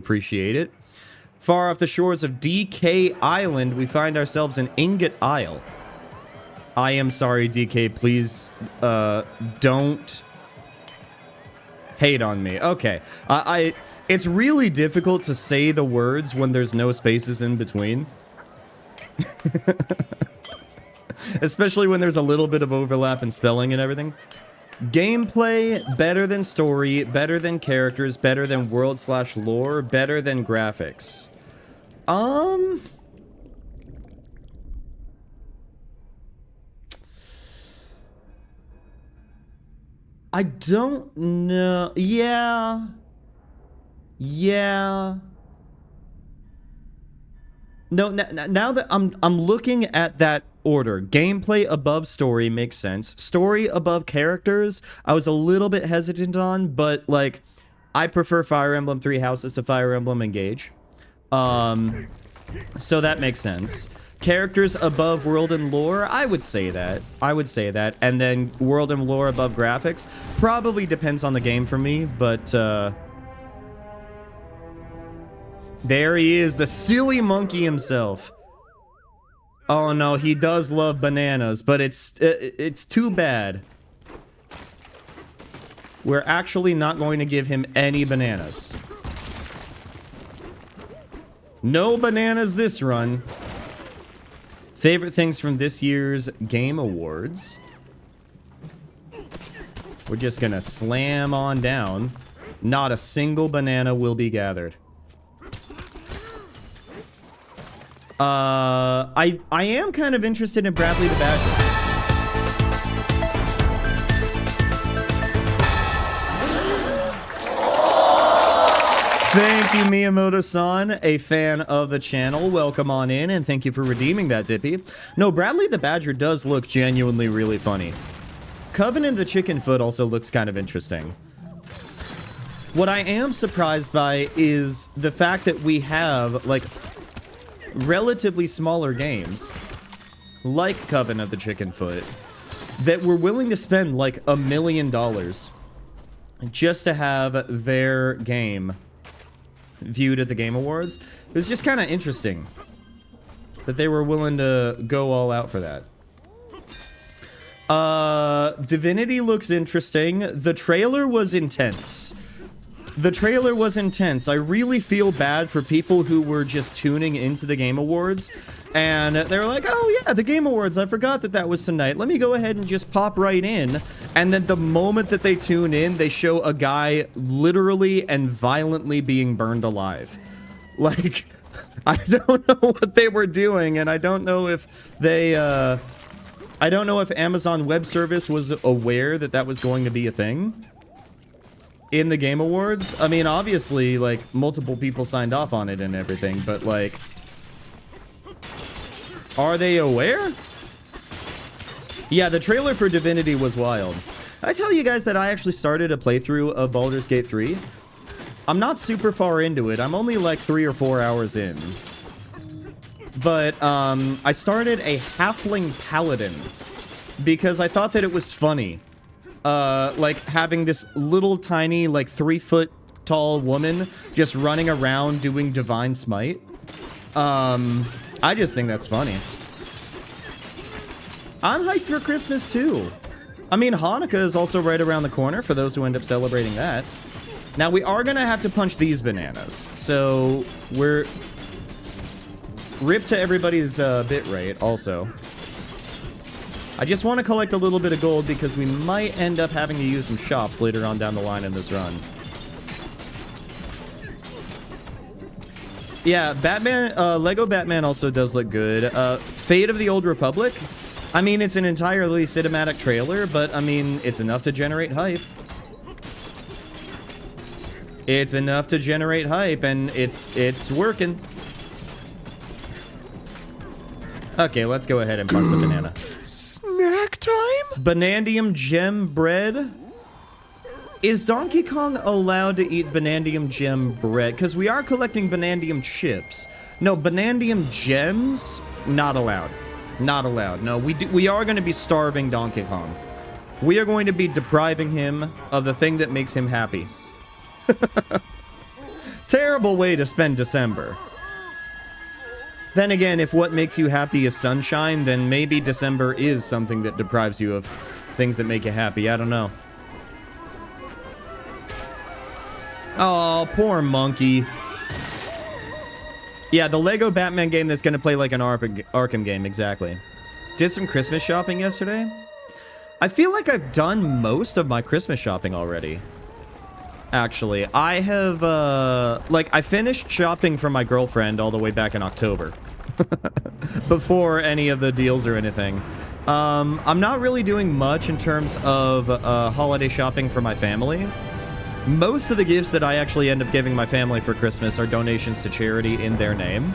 appreciate it. Far off the shores of DK Island, we find ourselves in Ingot Isle. I am sorry, DK, please don't hate on me. Okay. It's really difficult to say the words when there's no spaces in between. Especially when there's a little bit of overlap in spelling and everything. Gameplay, better than story, better than characters, better than world/lore, better than graphics. I don't know. Yeah. No, now that I'm looking at that order, gameplay above story makes sense. Story above characters, I was a little bit hesitant on, but like, I prefer Fire Emblem Three Houses to Fire Emblem Engage. So that makes sense. Characters above world and lore, I would say that. And then world and lore above graphics, probably depends on the game for me, but there he is, the silly monkey himself. Oh no, he does love bananas, but it's too bad. We're actually not going to give him any bananas. No bananas this run. Favorite things from this year's Game Awards. We're just gonna slam on down. Not a single banana will be gathered. I am kind of interested in Bradley the Badger. Thank you, Miyamoto-san, a fan of the channel. Welcome on in, and thank you for redeeming that, Dippy. No, Bradley the Badger does look genuinely really funny. Covenant the Chicken Foot also looks kind of interesting. What I am surprised by is the fact that we have, like, relatively smaller games, like Coven of the Chicken Foot, that we're willing to spend like $1 million just to have their game viewed at the Game Awards. It was just kind of interesting that they were willing to go all out for that. Divinity looks interesting. The trailer was intense. I really feel bad for people who were just tuning into the Game Awards, and they were like, oh yeah, the Game Awards, I forgot that that was tonight. Let me go ahead and just pop right in. And then the moment that they tune in, they show a guy literally and violently being burned alive. Like, I don't know what they were doing, and I don't know if they, I don't know if Amazon Web Service was aware that that was going to be a thing in the Game Awards. I mean, obviously, like, multiple people signed off on it and everything, but, like, are they aware? Yeah, the trailer for Divinity was wild. I tell you guys that I actually started a playthrough of Baldur's Gate 3. I'm not super far into it. I'm only, like, 3 or 4 hours in. But, I started a Halfling Paladin because I thought that it was funny. Like, having this little tiny, like, 3-foot tall woman just running around doing Divine Smite. I just think that's funny. I'm hyped for Christmas, too. I mean, Hanukkah is also right around the corner for those who end up celebrating that. Now, we are gonna have to punch these bananas. So, we're... Rip to everybody's, bit rate, also. I just want to collect a little bit of gold because we might end up having to use some shops later on down the line in this run. Yeah, Batman, Lego Batman also does look good. Fate of the Old Republic. I mean, it's an entirely cinematic trailer, but I mean, it's enough to generate hype. It's enough to generate hype, and it's working. Okay, let's go ahead and punch the banana. Snack time? Banandium gem bread? Is Donkey Kong allowed to eat Banandium gem bread? Because we are collecting Banandium chips. No, Banandium gems? Not allowed. Not allowed. No, we are going to be starving Donkey Kong. We are going to be depriving him of the thing that makes him happy. Terrible way to spend December. Then again, if what makes you happy is sunshine, then maybe December is something that deprives you of things that make you happy. I don't know. Oh, poor monkey. Yeah, the Lego Batman game that's going to play like an Arkham game, exactly. Did some Christmas shopping yesterday. I feel like I've done most of my Christmas shopping already. Actually, I have, I finished shopping for my girlfriend all the way back in October. Before any of the deals or anything. I'm not really doing much in terms of holiday shopping for my family. Most of the gifts that I actually end up giving my family for Christmas are donations to charity in their name.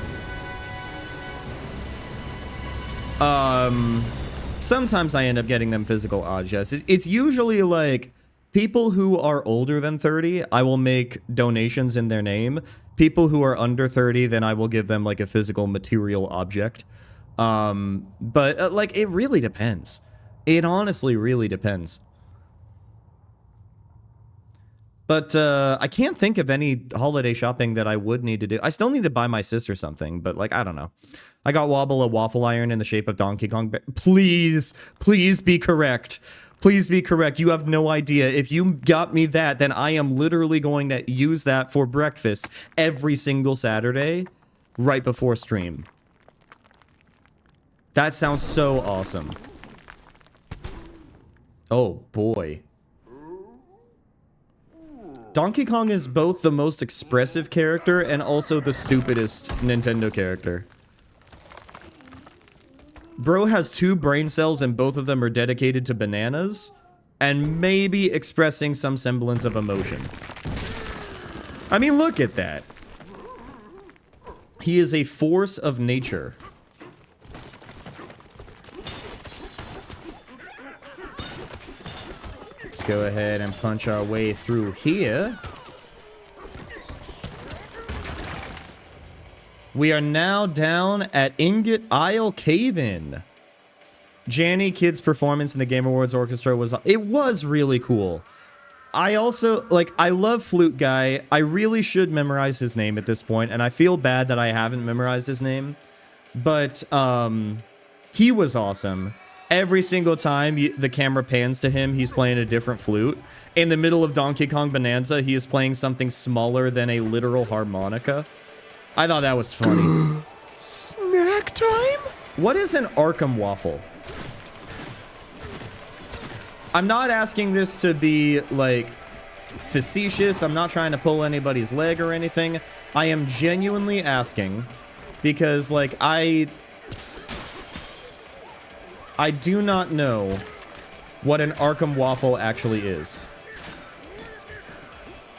Sometimes I end up getting them physical objects. It's usually like people who are older than 30, I will make donations in their name. People who are under 30, then I will give them like a physical material object. Like it really depends. It honestly really depends. But I can't think of any holiday shopping that I would need to do. I still need to buy my sister something, but like, I don't know. I got Wobble a waffle iron in the shape of Donkey Kong. Please, please be correct. Please be correct. You have no idea. If you got me that, then I am literally going to use that for breakfast every single Saturday right before stream. That sounds so awesome. Oh, boy. Donkey Kong is both the most expressive character and also the stupidest Nintendo character. Bro has 2 brain cells and both of them are dedicated to bananas and maybe expressing some semblance of emotion. I mean, look at that. He is a force of nature. Let's go ahead and punch our way through here. We are now down at Ingot Isle Cave-In. Janny Kid's performance in the Game Awards Orchestra was really cool. I also, I love Flute Guy. I really should memorize his name at this point, and I feel bad that I haven't memorized his name. But, he was awesome. Every single time the camera pans to him, he's playing a different flute. In the middle of Donkey Kong Bonanza, he is playing something smaller than a literal harmonica. I thought that was funny. Snack time? What is an Arkham waffle? I'm not asking this to be, facetious. I'm not trying to pull anybody's leg or anything. I am genuinely asking because, I do not know what an Arkham waffle actually is.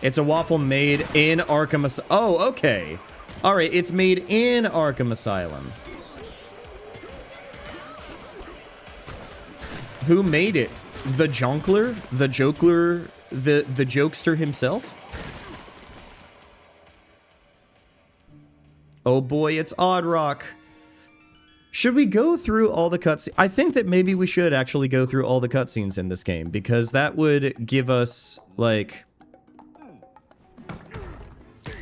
It's a waffle made in Arkham Asylum. Oh, okay. All right, it's made in Arkham Asylum. Who made it? The Jonkler? The Jokler? The Jokester himself? Oh boy, it's Odd Rock. Should we go through all the cutscenes? I think that maybe we should actually go through all the cutscenes in this game, because that would give us,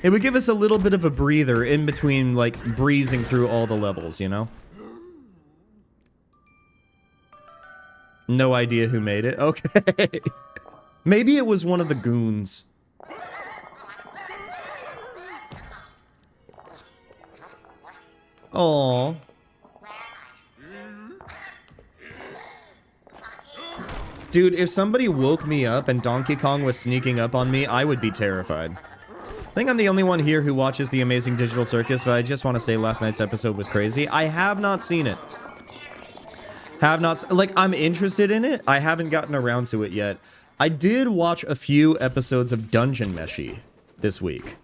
it would give us a little bit of a breather in between, breezing through all the levels, you know? No idea who made it. Okay. Maybe it was one of the goons. Aww. Dude, if somebody woke me up and Donkey Kong was sneaking up on me, I would be terrified. I think I'm the only one here who watches The Amazing Digital Circus, but I just want to say last night's episode was crazy. I have not seen it. I'm interested in it. I haven't gotten around to it yet. I did watch a few episodes of Dungeon Meshi this week.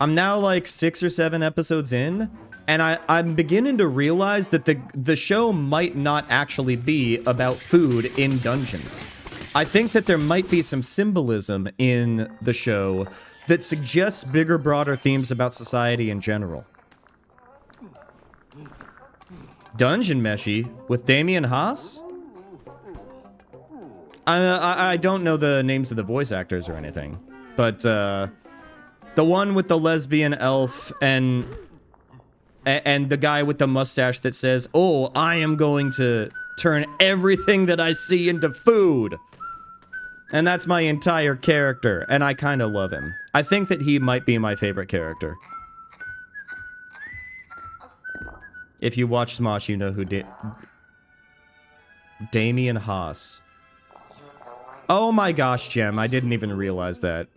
I'm now 6 or 7 episodes in, and I'm beginning to realize that the show might not actually be about food in dungeons. I think that there might be some symbolism in the show that suggests bigger, broader themes about society in general. Dungeon Meshi with Damian Haas? I don't know the names of the voice actors or anything, but The one with the lesbian elf and the guy with the mustache that says, "Oh, I am going to turn everything that I see into food." And that's my entire character, and I kind of love him. I think that he might be my favorite character. If you watch Smosh, you know who Damien Haas. Oh my gosh, Gem, I didn't even realize that.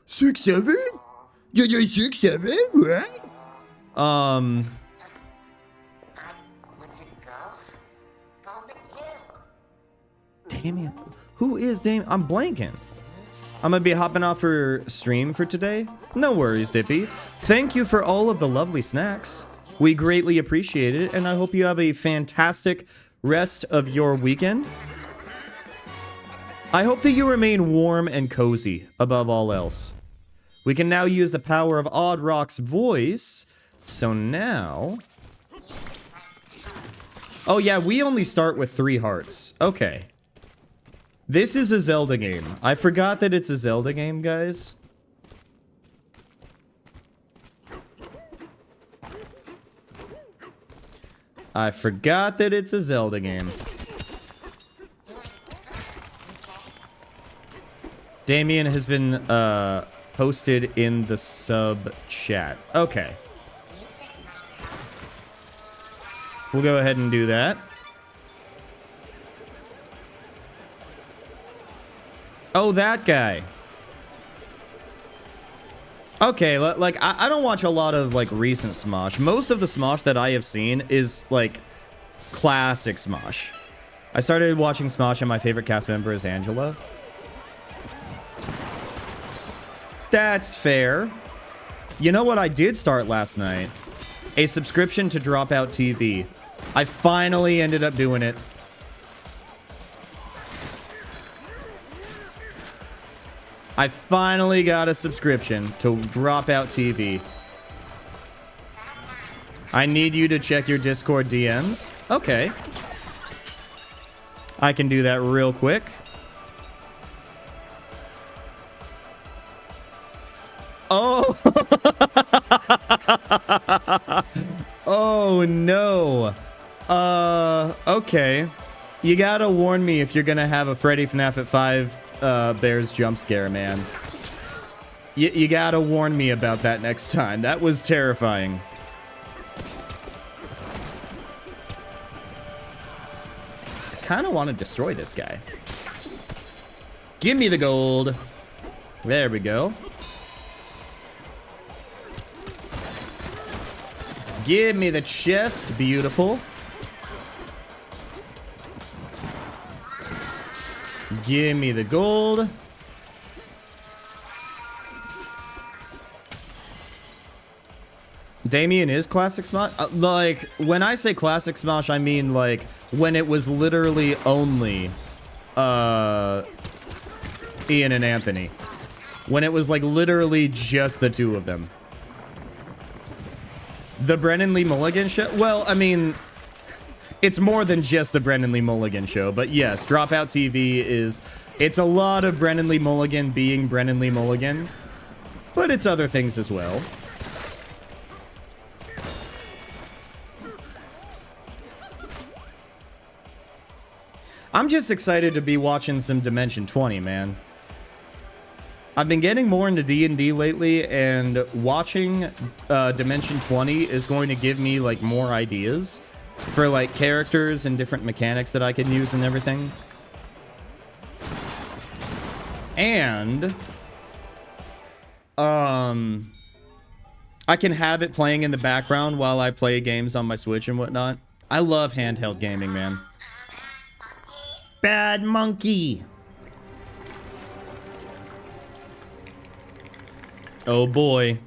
6'7"? You're 6'7", right? Damien. Who is Damien? I'm blanking. I'm gonna be hopping off for stream for today. No worries, Dippy. Thank you for all of the lovely snacks. We greatly appreciate it, and I hope you have a fantastic rest of your weekend. I hope that you remain warm and cozy above all else. We can now use the power of Odd Rock's voice. So now... Oh yeah, we only start with 3 hearts. Okay. This is a Zelda game. I forgot that it's a Zelda game, guys. I forgot that it's a Zelda game. Damien has been posted in the sub chat. Okay. We'll go ahead and do that. Oh, that guy. Okay, like, I don't watch a lot of, like, recent Smosh. Most of the Smosh that I have seen is, like, classic Smosh. I started watching Smosh and my favorite cast member is Angela. That's fair. You know what I did start last night? A subscription to Dropout TV. I finally ended up doing it. I finally got a subscription to Dropout TV. I need you to check your Discord DMs. Okay. I can do that real quick. Oh! Oh, no. Okay. You gotta warn me if you're gonna have a Freddy FNAF at 5 Bears jump scare, man. You gotta warn me about that next time. That was terrifying. I kind of want to destroy this guy. Give me the gold. There we go. Give me the chest. Beautiful. Give me the gold. Damien is classic Smosh? Like, when I say classic Smosh, I mean, like, when it was literally only, Ian and Anthony. When it was, like, literally just the two of them. The Brennan Lee Mulligan show? Well, I mean, it's more than just the Brennan Lee Mulligan show, but yes, Dropout TV is... It's a lot of Brennan Lee Mulligan being Brennan Lee Mulligan, but it's other things as well. I'm just excited to be watching some Dimension 20, man. I've been getting more into D&D lately, and watching Dimension 20 is going to give me, like, more ideas for, like, characters and different mechanics that I can use and everything. And I can have it playing in the background while I play games on my Switch and whatnot. I love handheld gaming, man. Bad monkey. Oh boy.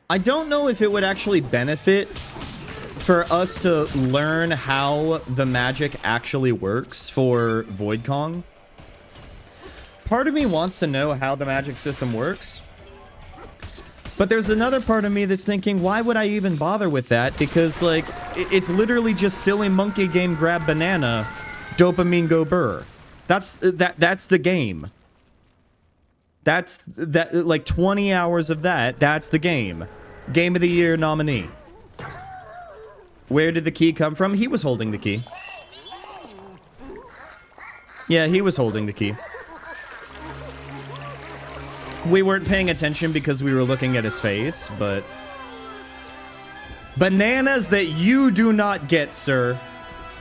I don't know if it would actually benefit for us to learn how the magic actually works for Void Kong. Part of me wants to know how the magic system works. But there's another part of me that's thinking, why would I even bother with that? Because, like, it's literally just silly monkey game grab banana, dopamine go burr. That's the game. That's, like, 20 hours of that's the game. Game of the Year nominee. Where did the key come from? He was holding the key. Yeah, he was holding the key. We weren't paying attention because we were looking at his face, but... Bananas that you do not get, sir.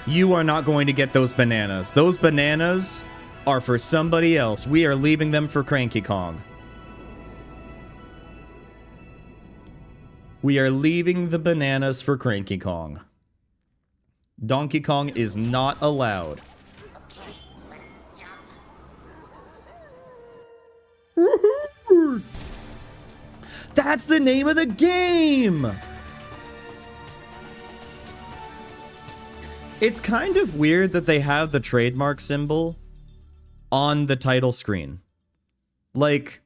You are not going to get those bananas. Those bananas are for somebody else. We are leaving them for Cranky Kong. We are leaving the bananas for Cranky Kong. Donkey Kong is not allowed. Woohoo! That's the name of the game! It's kind of weird that they have the trademark symbol on the title screen. Like,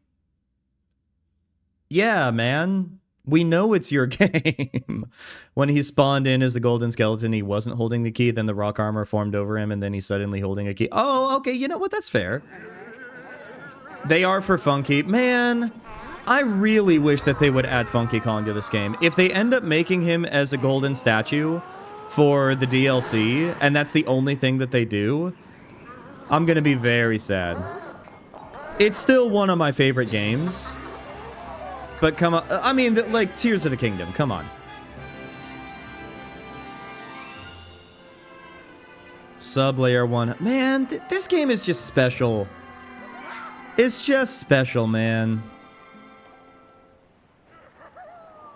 yeah, man. We know it's your game. When he spawned in as the golden skeleton, he wasn't holding the key, then the rock armor formed over him, and then he's suddenly holding a key. Oh, okay, you know what? That's fair. They are for Funky. Man, I really wish that they would add Funky Kong to this game. If they end up making him as a golden statue for the DLC, and that's the only thing that they do, I'm gonna be very sad. It's still one of my favorite games. But come on, I mean, like, Tears of the Kingdom, come on. Sub-Layer 1. Man, this game is just special. It's just special, man.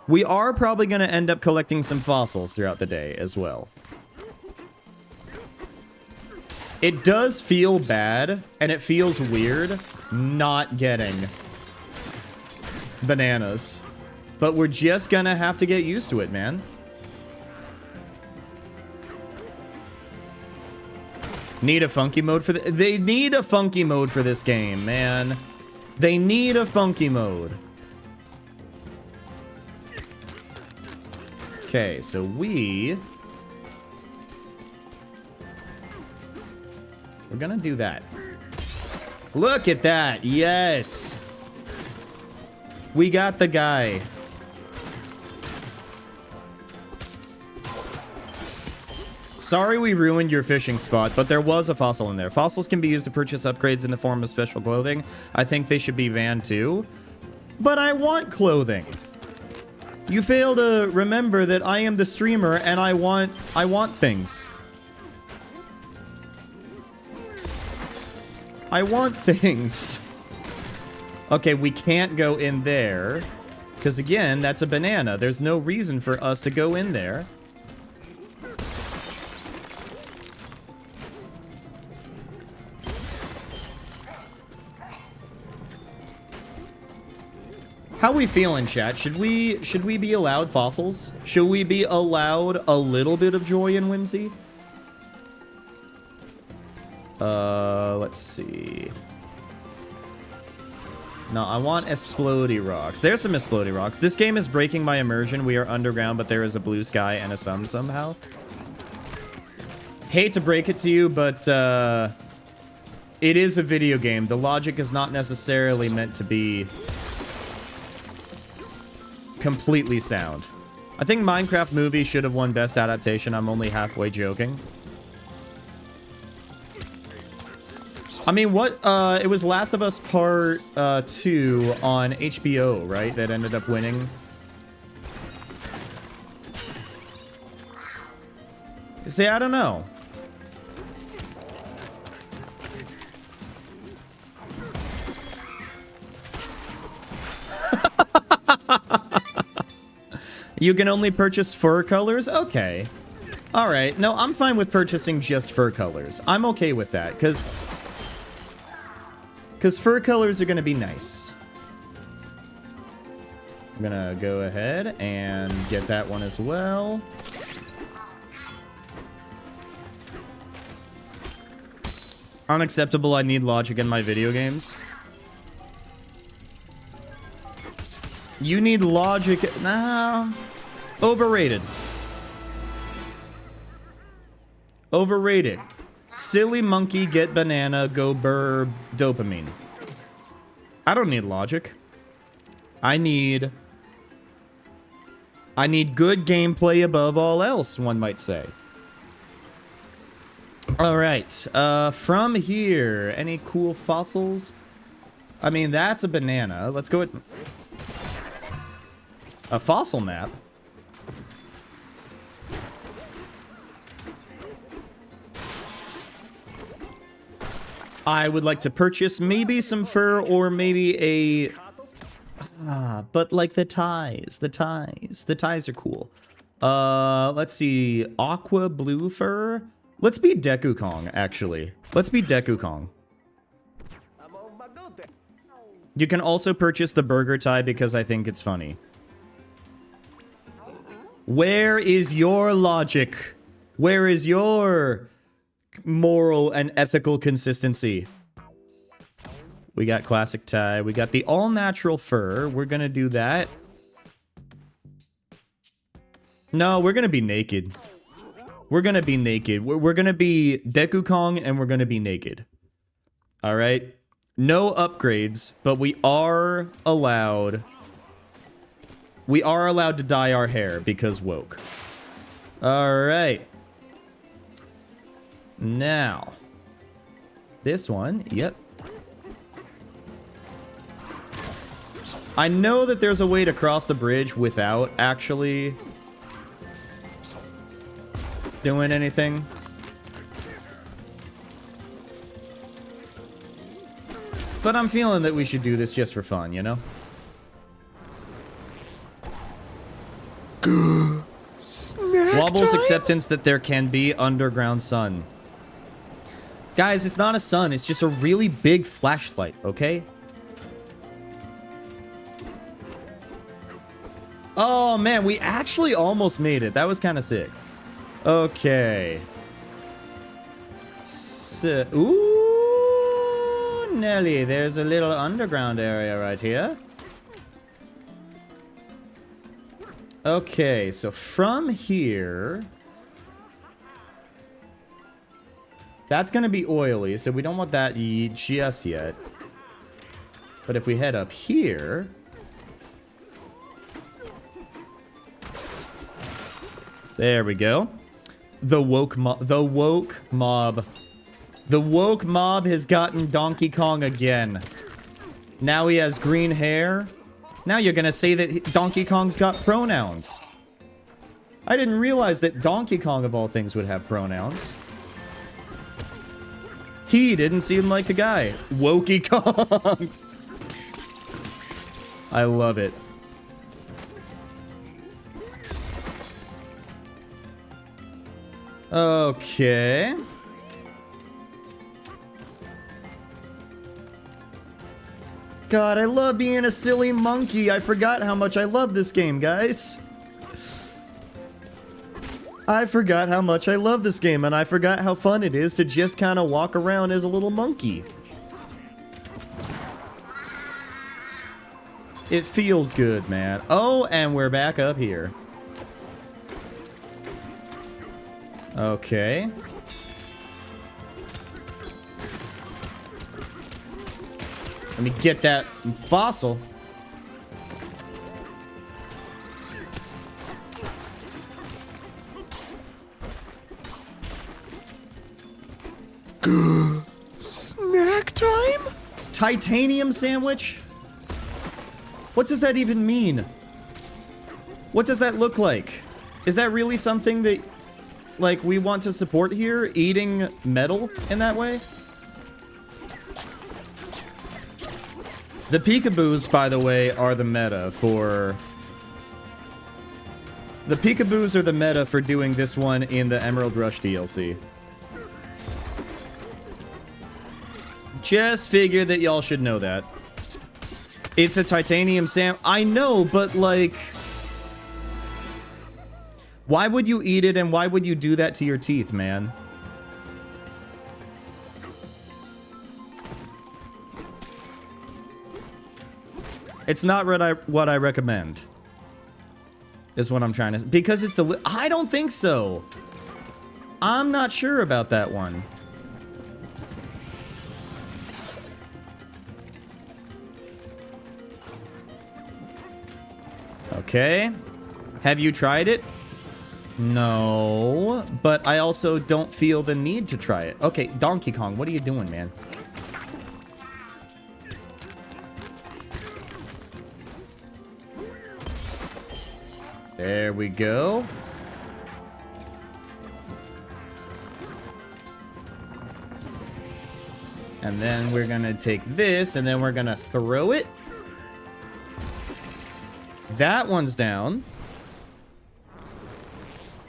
We are probably going to end up collecting some fossils throughout the day as well. It does feel bad, and it feels weird not getting bananas. But we're just going to have to get used to it, man. Need a funky mode for they need a funky mode for this game, man. They need a funky mode. Okay, so we're gonna do that. Look at that. Yes. We got the guy. Sorry we ruined your fishing spot, but there was a fossil in there. Fossils can be used to purchase upgrades in the form of special clothing. I think they should be banned too. But I want clothing. You fail to remember that I am the streamer and I want things. I want things. Okay, we can't go in there. Because again, that's a banana. There's no reason for us to go in there. How we feeling, chat? Should we be allowed fossils? Should we be allowed a little bit of joy and whimsy? Let's see. No, I want explodey rocks. There's some explodey rocks. This game is breaking my immersion. We are underground, but there is a blue sky and a sun somehow. Hate to break it to you, but it is a video game. The logic is not necessarily meant to be completely sound. I think Minecraft Movie should have won Best Adaptation. I'm only halfway joking. I mean, what? It was Last of Us Part 2 on HBO, right? That ended up winning. See, I don't know. You can only purchase fur colors? Okay. Alright. No, I'm fine with purchasing just fur colors. I'm okay with that, because fur colors are going to be nice. I'm going to go ahead and get that one as well. Unacceptable, I need logic in my video games. You need logic. Nah. Overrated. Overrated. Silly monkey, get banana, go burr, dopamine. I don't need logic. I need good gameplay above all else, one might say. All right. From here, any cool fossils? I mean, that's a banana. Let's go with a fossil map. I would like to purchase maybe some fur or maybe a... but like the ties. The ties are cool. Let's see. Aqua blue fur. Let's be Deku Kong, actually. Let's be Deku Kong. You can also purchase the burger tie because I think it's funny. Where is your logic? Where is your moral and ethical consistency? We got classic tie. We got the all-natural fur. We're gonna do that. No, we're gonna be naked. We're gonna be naked. We're gonna be Deku Kong and we're gonna be naked. All right? No upgrades, but we are allowed... We are allowed to dye our hair because woke. All right. Now. This one. Yep. I know that there's a way to cross the bridge without actually doing anything. But I'm feeling that we should do this just for fun, you know? Snack Wobble's time? acceptance that there can be underground sun. Guys, it's not a sun. It's just a really big flashlight, okay? Oh, man. We actually almost made it. That was kind of sick. Okay. Ooh, Nelly. There's a little underground area right here. Okay, so from here... That's going to be oily, so we don't want that just yet. But if we head up here... There we go. The woke mob. The woke mob has gotten Donkey Kong again. Now he has green hair. Now you're gonna say that Donkey Kong's got pronouns. I didn't realize that Donkey Kong, of all things, would have pronouns. He didn't seem like the guy. Wokey Kong. I love it. Okay. God, I love being a silly monkey. I forgot how much I love this game, guys. I forgot how much I love this game, and I forgot how fun it is to just kind of walk around as a little monkey. It feels good, man. Oh, and we're back up here. Okay. Let me get that fossil. Snack time? Titanium sandwich? What does that even mean? What does that look like? Is that really something that, like, we want to support here? Eating metal in that way? The peekaboos, by the way, are the meta for... The peekaboos are the meta for doing this one in the Emerald Rush DLC. Just figured that y'all should know that. It's a titanium I know, but like... Why would you eat it and why would you do that to your teeth, man? It's not what I recommend. Is what I'm trying to... Because it's the... I don't think so. I'm not sure about that one. Okay. Have you tried it? No. But I also don't feel the need to try it. Okay, Donkey Kong, what are you doing, man? There we go. And then we're gonna take this, and then we're gonna throw it. That one's down.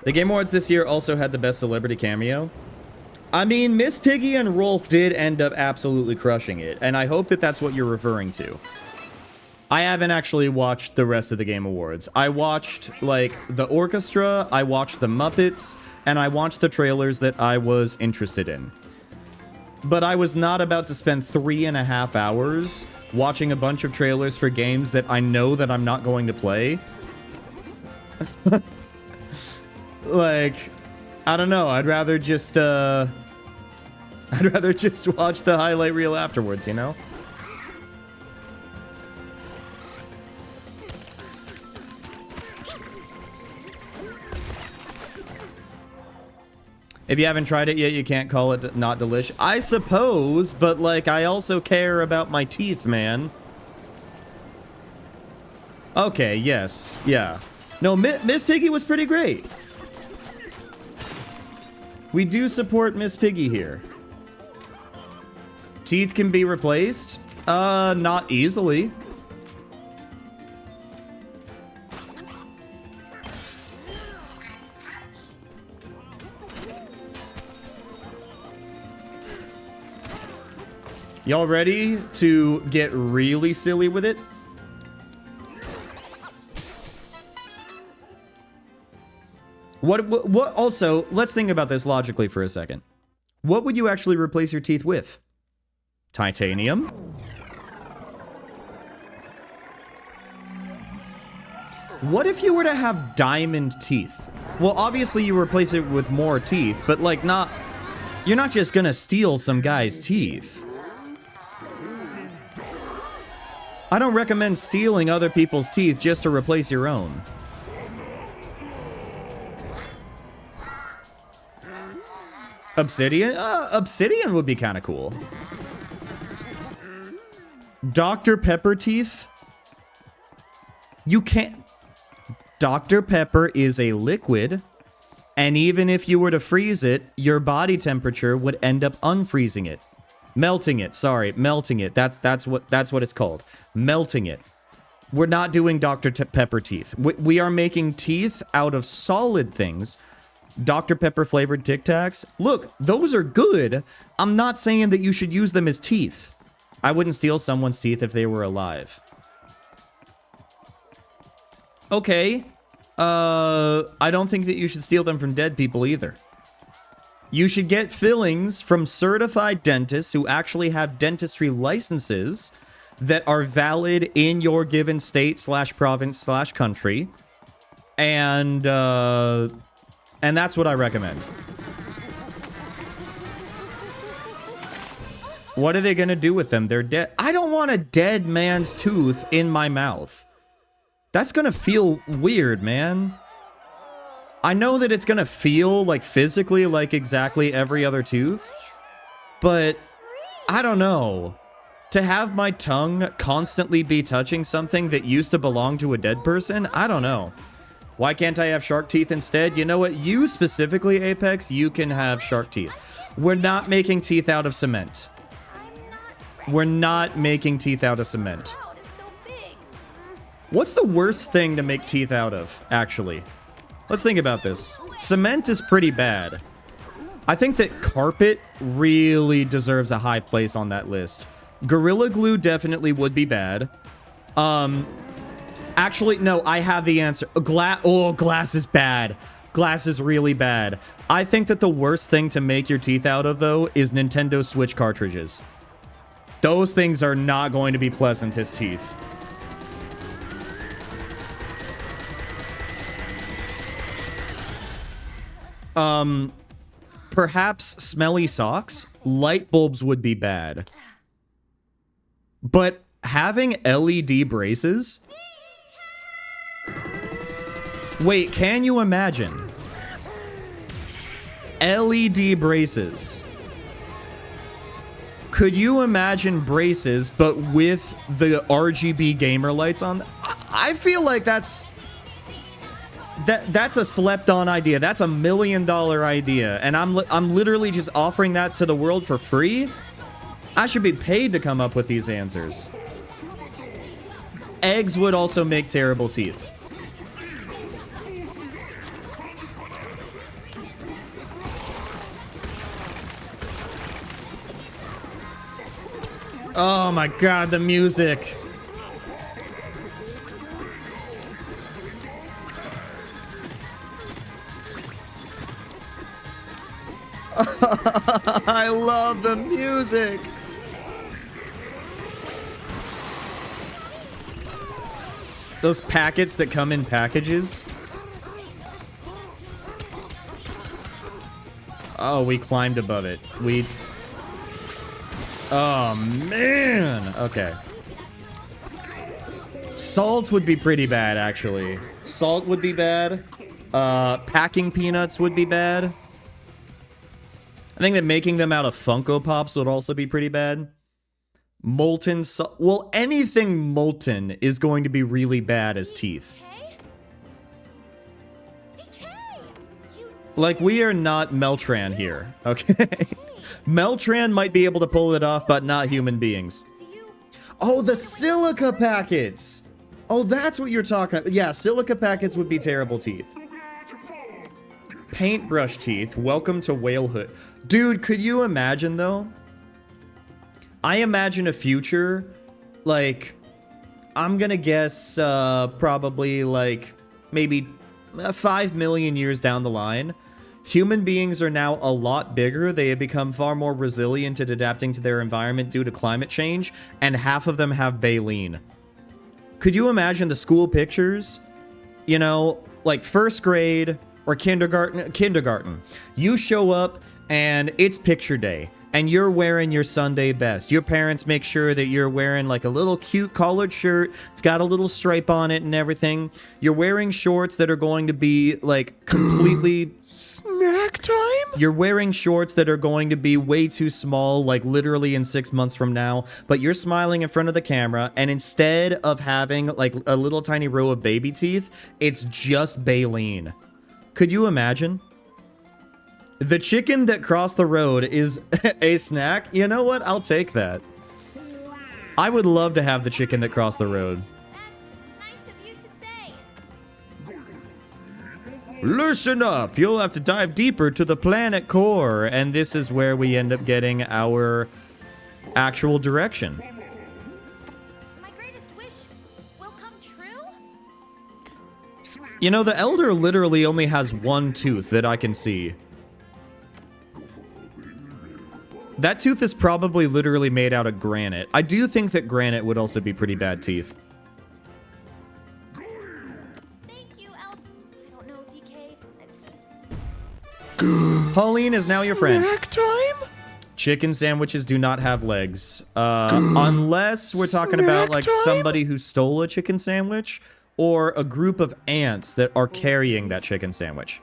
The Game Awards this year also had the best celebrity cameo. I mean, Miss Piggy and Rolf did end up absolutely crushing it, and I hope that that's what you're referring to. I haven't actually watched the rest of the Game Awards. I watched, like, the orchestra, I watched the Muppets, and I watched the trailers that I was interested in. But I was not about to spend 3.5 hours watching a bunch of trailers for games that I know that I'm not going to play. Like, I don't know. I'd rather just watch the highlight reel afterwards, you know? If you haven't tried it yet, you can't call it not delish. I suppose, but, like, I also care about my teeth, man. Okay, yes. Yeah. No, Miss Piggy was pretty great. We do support Miss Piggy here. Teeth can be replaced? Not easily. Y'all ready to get really silly with it? What also, let's think about this logically for a second. What would you actually replace your teeth with? Titanium? What if you were to have diamond teeth? Well, obviously you replace it with more teeth, but like not... You're not just gonna steal some guy's teeth. I don't recommend stealing other people's teeth just to replace your own. Obsidian? Obsidian would be kind of cool. Dr. Pepper teeth? You can't... Dr. Pepper is a liquid, and even if you were to freeze it, your body temperature would end up unfreezing it. Melting it, sorry, melting it. That's what it's called. Melting it. We're not doing Dr. Pepper teeth. We are making teeth out of solid things. Dr. Pepper flavored Tic Tacs. Look, those are good. I'm not saying that you should use them as teeth. I wouldn't steal someone's teeth if they were alive. Okay. I don't think that you should steal them from dead people either. You should get fillings from certified dentists who actually have dentistry licenses that are valid in your given state / province / country. And that's what I recommend. What are they going to do with them? They're dead. I don't want a dead man's tooth in my mouth. That's going to feel weird, man. I know that it's going to feel like physically like exactly every other tooth, but I don't know. To have my tongue constantly be touching something that used to belong to a dead person, I don't know. Why can't I have shark teeth instead? You know what? You specifically, Apex, you can have shark teeth. We're not making teeth out of cement. We're not making teeth out of cement. What's the worst thing to make teeth out of, actually? Let's think about this. Cement is pretty bad. I think that carpet really deserves a high place on that list. Gorilla Glue definitely would be bad. Actually, no, I have the answer. Glass is bad. Glass is really bad. I think that the worst thing to make your teeth out of, though, is Nintendo Switch cartridges. Those things are not going to be pleasant as teeth. Perhaps smelly socks? Light bulbs would be bad. But having LED braces? Wait, can you imagine? LED braces. Could you imagine braces, but with the RGB gamer lights on? I feel like that's a slept-on idea. That's $1 million idea, and I'm literally just offering that to the world for free. I should be paid to come up with these answers. Eggs would also make terrible teeth. Oh my god, the music. I love the music. Those packets that come in packages. Oh, we climbed above it. Oh, man. Okay. Salt would be pretty bad, actually. Salt would be bad. Packing peanuts would be bad. I think that making them out of Funko Pops would also be pretty bad. Molten salt. Well, anything molten is going to be really bad as teeth. Like, we are not Meltran here, okay? Meltran might be able to pull it off, but not human beings. Oh, the silica packets! Oh, that's what you're talking about. Yeah, silica packets would be terrible teeth. Paintbrush teeth. Welcome to whalehood. Dude, could you imagine, though? I imagine a future, like, I'm gonna guess probably, like, maybe 5 million years down the line. Human beings are now a lot bigger. They have become far more resilient at adapting to their environment due to climate change, and half of them have baleen. Could you imagine the school pictures? You know, like first grade or kindergarten. You show up and it's picture day, and you're wearing your Sunday best. Your parents make sure that you're wearing like a little cute collared shirt. It's got a little stripe on it and everything. You're wearing shorts that are going to be like completely... Snack time? You're wearing shorts that are going to be way too small, like literally in 6 months from now, but you're smiling in front of the camera, and instead of having like a little tiny row of baby teeth, it's just baleen. Could you imagine? The chicken that crossed the road is a snack? You know what? I'll take that. I would love to have the chicken that crossed the road. That's nice of you to say. Listen up! You'll have to dive deeper to the planet core, and this is where we end up getting our actual direction. My greatest wish will come true? You know, the Elder literally only has one tooth that I can see. That tooth is probably literally made out of granite. I do think that granite would also be pretty bad teeth. Thank you, Elf. I don't know, DK. I've seen... Pauline is now your friend. Snack time? Chicken sandwiches do not have legs. Unless we're talking about like Snack time? somebody who stole a chicken sandwich, or a group of ants that are carrying that chicken sandwich.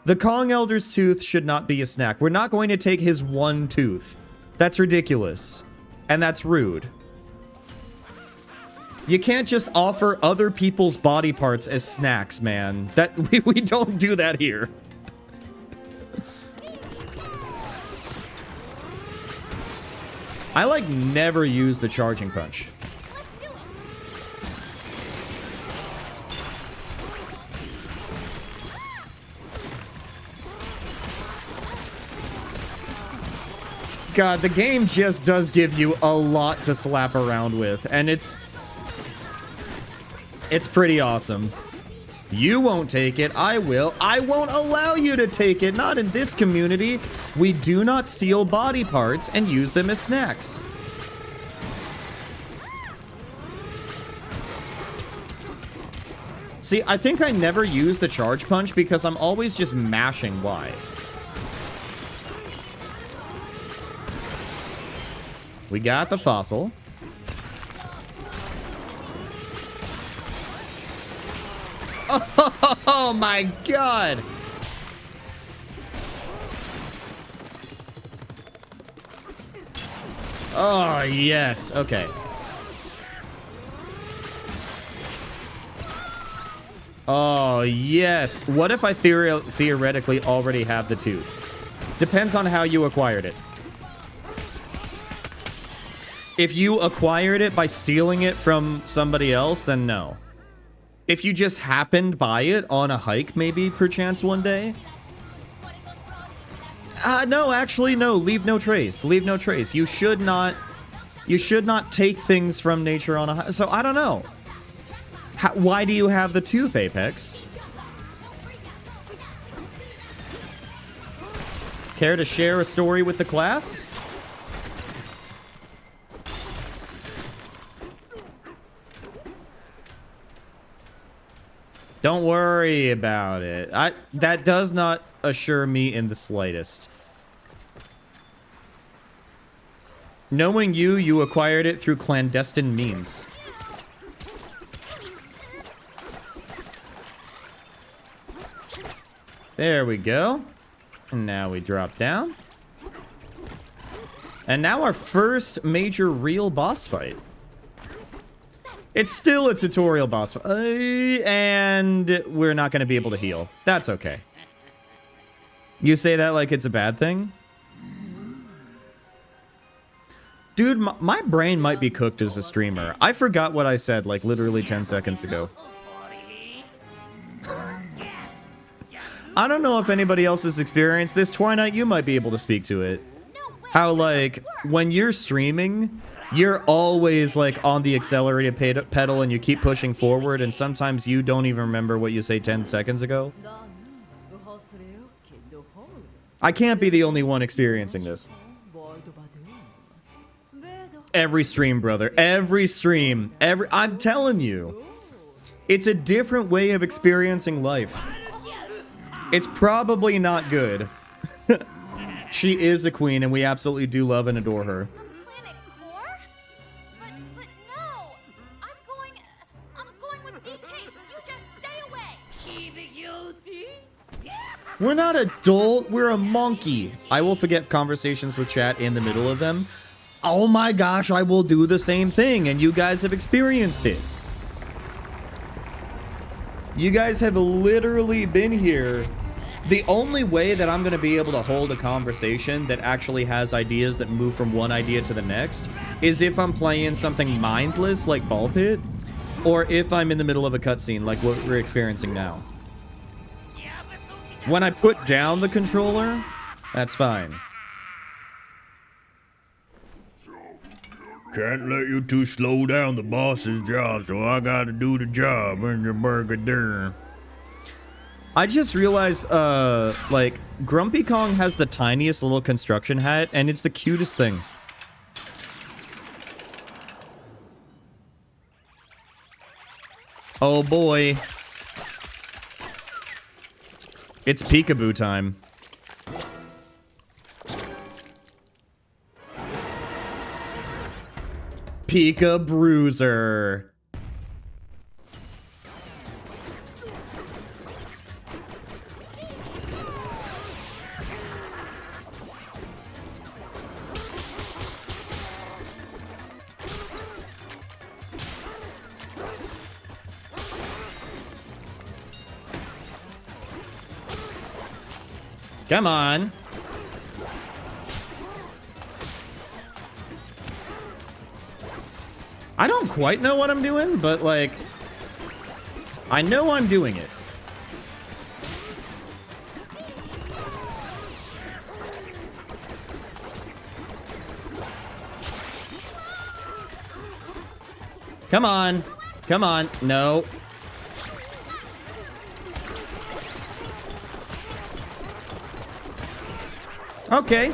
The Kong Elder's tooth should not be a snack. We're not going to take his one tooth. That's ridiculous. And that's rude. You can't just offer other people's body parts as snacks, man. We don't do that here. I like never use the charging punch. Let's do it. God, the game just does give you a lot to slap around with, and it's pretty awesome. You won't take it, I will. I won't allow you to take it, not in this community. We do not steal body parts and use them as snacks. See, I think I never use the charge punch because I'm always just mashing Y. We got the fossil. Oh my god! Oh, yes. Okay. Oh, yes. What if I theoretically already have the tooth? Depends on how you acquired it. If you acquired it by stealing it from somebody else, then no. If you just happened by it on a hike, maybe, perchance, one day. No, actually, no. Leave no trace. Leave no trace. You should not take things from nature on a hike. So, I don't know. Why do you have the tooth, Apex? Care to share a story with the class? Don't worry about it. That does not assure me in the slightest. Knowing you acquired it through clandestine means. There we go. And now we drop down. And now our first major real boss fight. It's still a tutorial boss fight. And we're not going to be able to heal. That's okay. You say that like it's a bad thing? Dude, my brain might be cooked as a streamer. I forgot what I said like literally 10 seconds ago. I don't know if anybody else has experienced this. Twilight, you might be able to speak to it. How, like, when you're streaming, you're always, like, on the accelerated pedal and you keep pushing forward, and sometimes you don't even remember what you say 10 seconds ago. I can't be the only one experiencing this. Every stream, brother. Every stream. I'm telling you. It's a different way of experiencing life. It's probably not good. She is a queen, and we absolutely do love and adore her. Planet Core? But no! I'm going with DK, so you just stay away! We're not adult, we're a monkey. I will forget conversations with chat in the middle of them. Oh my gosh, I will do the same thing, and you guys have experienced it. You guys have literally been here. The only way that I'm going to be able to hold a conversation that actually has ideas that move from one idea to the next is if I'm playing something mindless like Ball Pit, or if I'm in the middle of a cutscene like what we're experiencing now. When I put down the controller, that's fine. Can't let you two slow down the boss's job, so I gotta do the job in your burger. I just realized, like, Grumpy Kong has the tiniest little construction hat, and it's the cutest thing. Oh boy. It's peekaboo time. Pika Bruiser. Come on. I don't quite know what I'm doing, but, like, I know I'm doing it. Come on. Come on. No. Okay.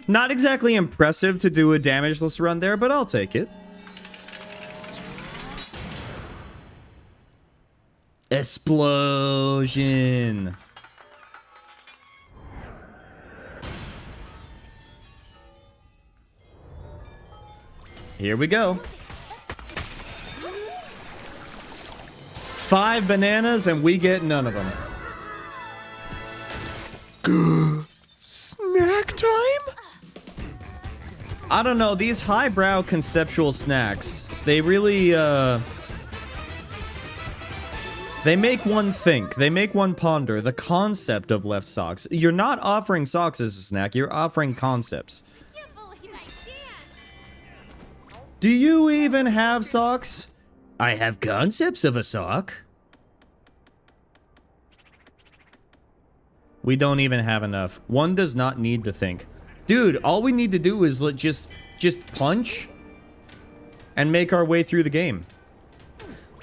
Not exactly impressive to do a damageless run there, but I'll take it. Explosion. Here we go. 5 bananas and we get none of them. Snack time? I don't know, these highbrow conceptual snacks, they really, they make one think. They make one ponder the concept of left socks. You're not offering socks as a snack, you're offering concepts. I can't believe I can. Do you even have socks? I have concepts of a sock. We don't even have enough. One does not need to think. Dude, all we need to do is just punch and make our way through the game.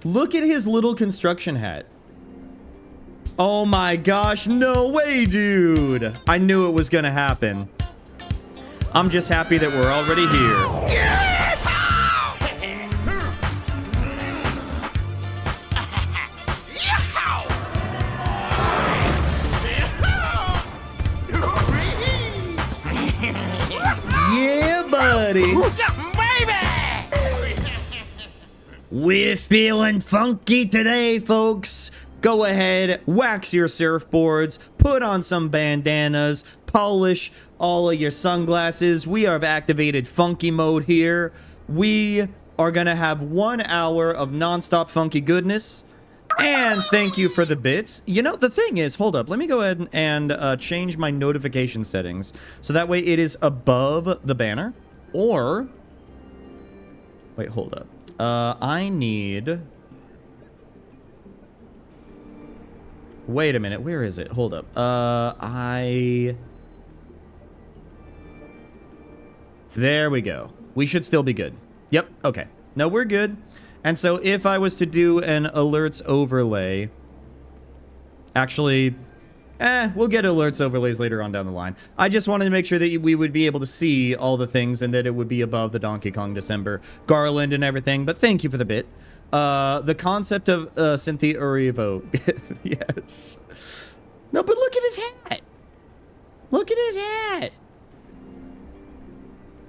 Look at his little construction hat. Oh my gosh, no way, dude. I knew it was gonna happen. I'm just happy that we're already here. Yeah, buddy. We're feeling funky today, folks. Go ahead, wax your surfboards, put on some bandanas, polish all of your sunglasses. We have activated funky mode here. We are gonna have 1 hour of nonstop funky goodness. And thank you for the bits. You know, the thing is, hold up. Let me go ahead and change my notification settings. So that way it is above the banner. Or... wait, hold up. I need... wait a minute. Where is it? Hold up. There we go. We should still be good. Yep, okay. No, we're good. And so if I was to do an alerts overlay... actually... we'll get alerts overlays later on down the line. I just wanted to make sure that we would be able to see all the things and that it would be above the Donkey Kong December garland and everything. But thank you for the bit. The concept of Cynthia Urivo. Yes. No, but look at his hat. Look at his hat.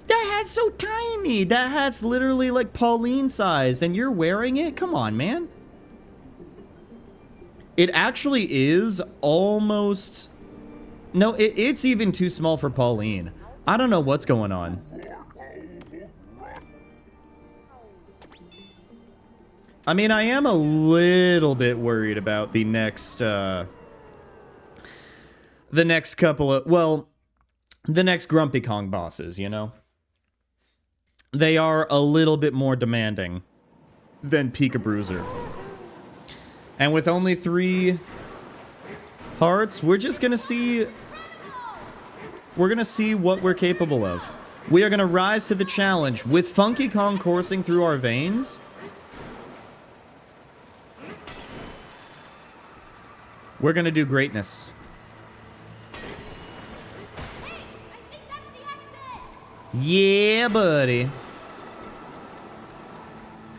That hat's so tiny. That hat's literally like Pauline sized and you're wearing it? Come on, man. It actually is almost... no, it's even too small for Pauline. I don't know what's going on. I mean, I am a little bit worried about the next couple of... well, the next Grumpy Kong bosses, you know? They are a little bit more demanding than Pika Bruiser. And with only 3 hearts, we're just gonna see... we're gonna see what we're capable of. We are gonna rise to the challenge. With Funky Kong coursing through our veins... we're gonna do greatness. Yeah, buddy.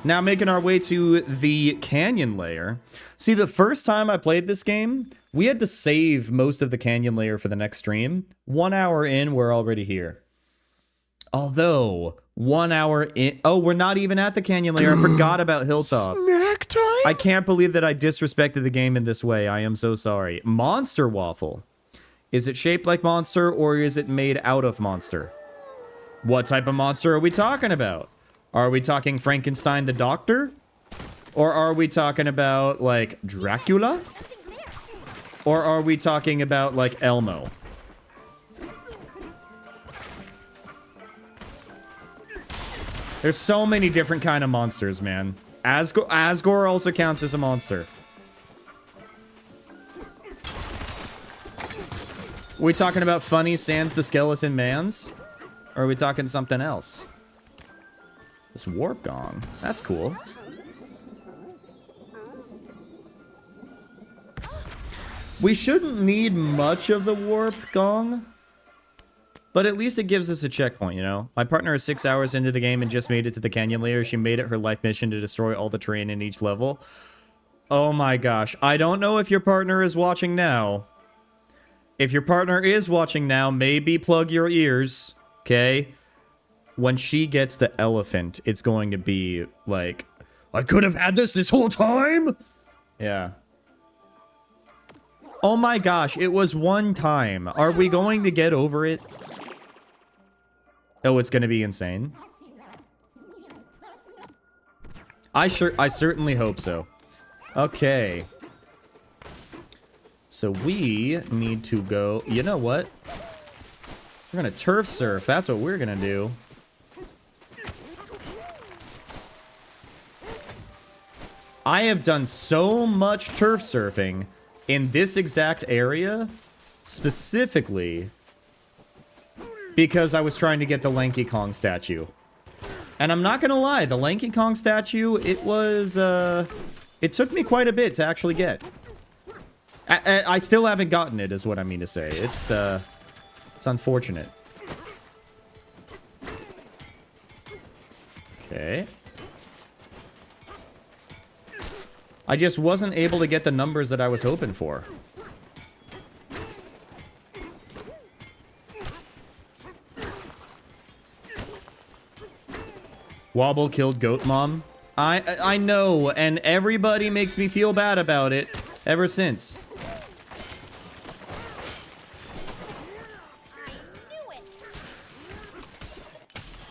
Now making our way to the canyon layer. See, the first time I played this game, we had to save most of the canyon layer for the next stream. 1 hour in, we're already here. Although, 1 hour in... oh, we're not even at the canyon layer. I forgot about Hilltop. Snack time? I can't believe that I disrespected the game in this way. I am so sorry. Monster Waffle. Is it shaped like Monster or is it made out of Monster? What type of monster are we talking about? Are we talking Frankenstein the Doctor? Or are we talking about, like, Dracula? Or are we talking about, like, Elmo? There's so many different kind of monsters, man. Asgore also counts as a monster. Are we talking about Funny Sans the Skeleton Mans? Or are we talking something else? This warp gong. That's cool. We shouldn't need much of the warp gong. But at least it gives us a checkpoint, you know? My partner is 6 hours into the game and just made it to the canyon layer. She made it her life mission to destroy all the terrain in each level. Oh my gosh. I don't know if your partner is watching now. If your partner is watching now, maybe plug your ears, okay? When she gets the elephant, it's going to be like, I could have had this whole time? Yeah. Oh my gosh, it was one time. Are we going to get over it? Oh, it's going to be insane. I certainly hope so. Okay. So we need to go... You know what? We're going to turf surf. That's what we're going to do. I have done so much turf surfing in this exact area, specifically because I was trying to get the Lanky Kong statue. And I'm not gonna lie, the Lanky Kong statue, it was, it took me quite a bit to actually get. I still haven't gotten it, is what I mean to say. It's unfortunate. Okay. I just wasn't able to get the numbers that I was hoping for. Wobble killed Goat Mom. I know, and everybody makes me feel bad about it ever since.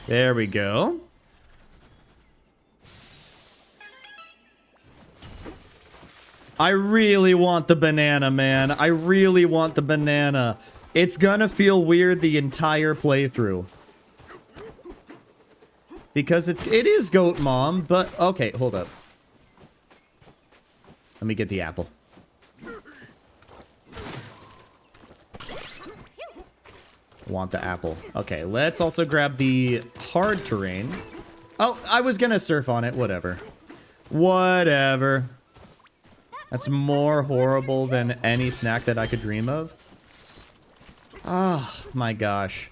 There we go. I really want the banana, man. I really want the banana. It's gonna feel weird the entire playthrough. Because it is Goat Mom, but... Okay, hold up. Let me get the apple. Want the apple. Okay, let's also grab the hard terrain. Oh, I was gonna surf on it. Whatever. Whatever. That's more horrible than any snack that I could dream of. Oh, my gosh.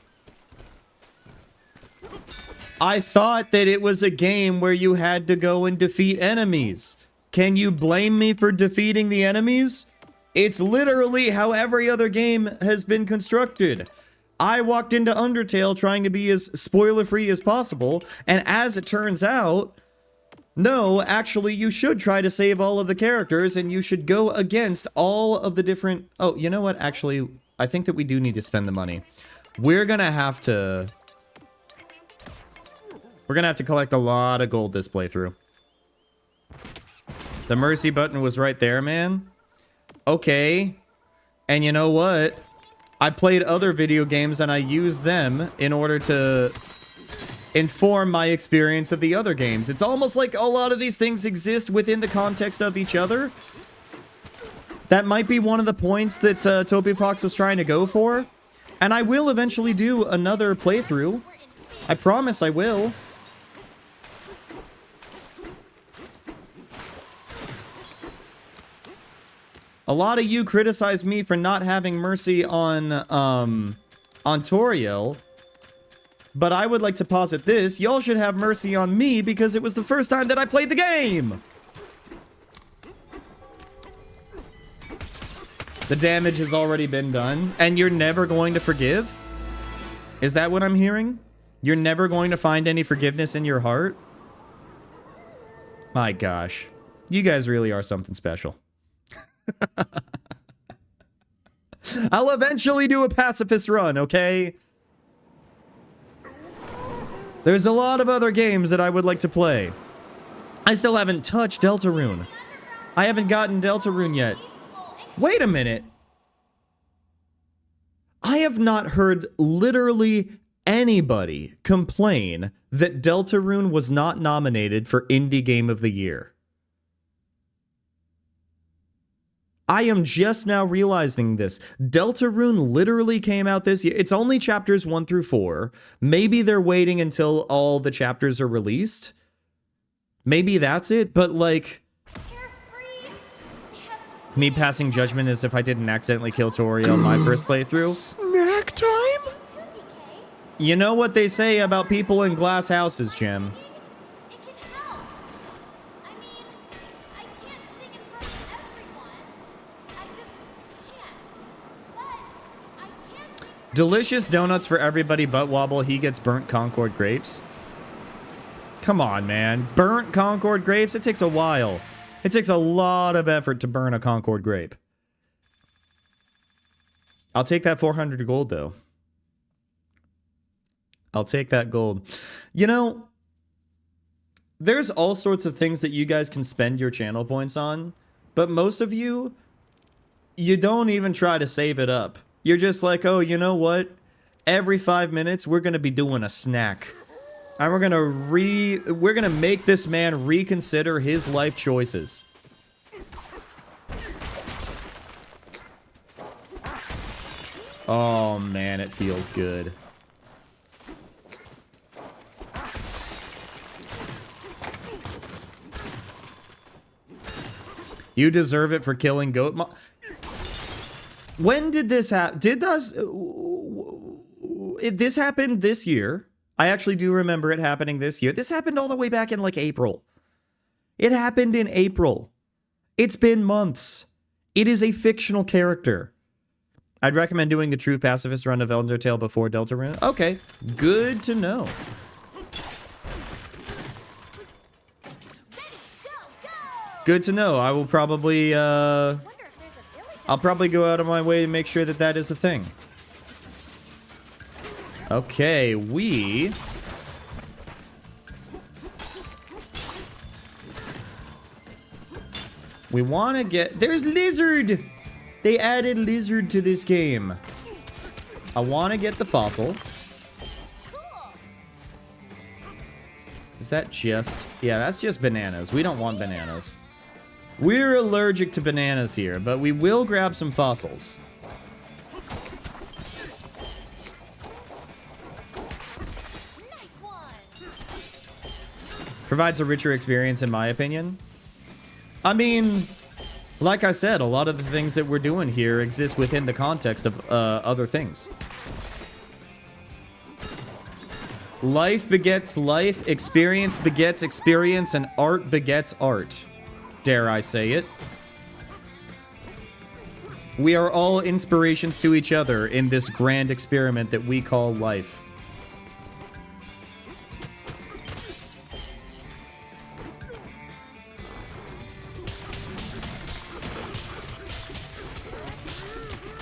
I thought that it was a game where you had to go and defeat enemies. Can you blame me for defeating the enemies? It's literally how every other game has been constructed. I walked into Undertale trying to be as spoiler-free as possible, and as it turns out, no, actually, you should try to save all of the characters, and you should go against all of the different... Oh, you know what? Actually, I think that we do need to spend the money. We're gonna have to... We're gonna have to collect a lot of gold this playthrough. The mercy button was right there, man. Okay. And you know what? I played other video games and I used them in order to inform my experience of the other games. It's almost like a lot of these things exist within the context of each other. That might be one of the points that Toby Fox was trying to go for. And I will eventually do another playthrough. I promise I will. A lot of you criticize me for not having mercy on Toriel. But I would like to posit this. Y'all should have mercy on me because it was the first time that I played the game. The damage has already been done. And you're never going to forgive? Is that what I'm hearing? You're never going to find any forgiveness in your heart? My gosh. You guys really are something special. I'll eventually do a pacifist run, okay? There's a lot of other games that I would like to play. I still haven't touched Deltarune. I haven't gotten Deltarune yet. Wait a minute. I have not heard literally anybody complain that Deltarune was not nominated for Indie Game of the Year. I am just now realizing this. Deltarune literally came out this year. It's only chapters 1 through 4. Maybe they're waiting until all the chapters are released. Maybe that's it, but like... Me passing judgment as if I didn't accidentally kill Toriel on my first playthrough. Snack time? You know what they say about people in glass houses, Jim. Delicious donuts for everybody but Wobble. He gets burnt Concord grapes. Come on, man. Burnt Concord grapes? It takes a while. It takes a lot of effort to burn a Concord grape. I'll take that 400 gold, though. I'll take that gold. You know, there's all sorts of things that you guys can spend your channel points on, but most of you, you don't even try to save it up. You're just like, oh, you know what? Every 5 minutes, we're going to be doing a snack. And we're going to make this man reconsider his life choices. Oh, man, it feels good. You deserve it for killing goat mo- When did this happen? This happened this year. I actually do remember it happening this year. This happened all the way back in like April. It happened in April. It's been months. It is a fictional character. I'd recommend doing the true pacifist run of Undertale before Deltarune. Okay, good to know. Good to know. I will probably, I'll probably go out of my way to make sure that that is a thing. Okay, we want to get... There's lizard! They added lizard to this game. I want to get the fossil. Is that just... Yeah, that's just bananas. We don't want bananas. We're allergic to bananas here, but we will grab some fossils. Provides a richer experience, in my opinion. I mean, like I said, a lot of the things that we're doing here exist within the context of other things. Life begets life, experience begets experience, and art begets art. Dare I say it. We are all inspirations to each other in this grand experiment that we call life.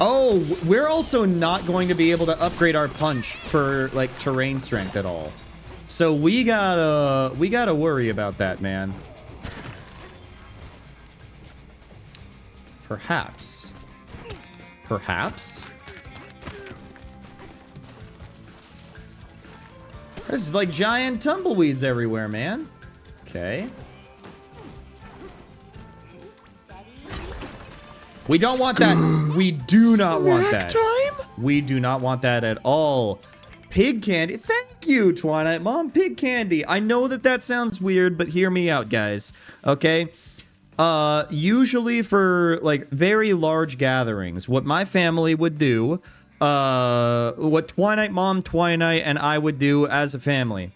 Oh, we're also not going to be able to upgrade our punch for, like, terrain strength at all. So we gotta worry about that, man. Perhaps. Perhaps? There's, like, giant tumbleweeds everywhere, man. Okay. We don't want that. We do not want that. Time? We do not want that at all. Pig candy. Thank you, Twilight Mom. Pig candy. I know that that sounds weird, but hear me out, guys. Okay? Usually for, like, very large gatherings, what my family would do, what Twilight Mom, Twilight, and I would do as a family,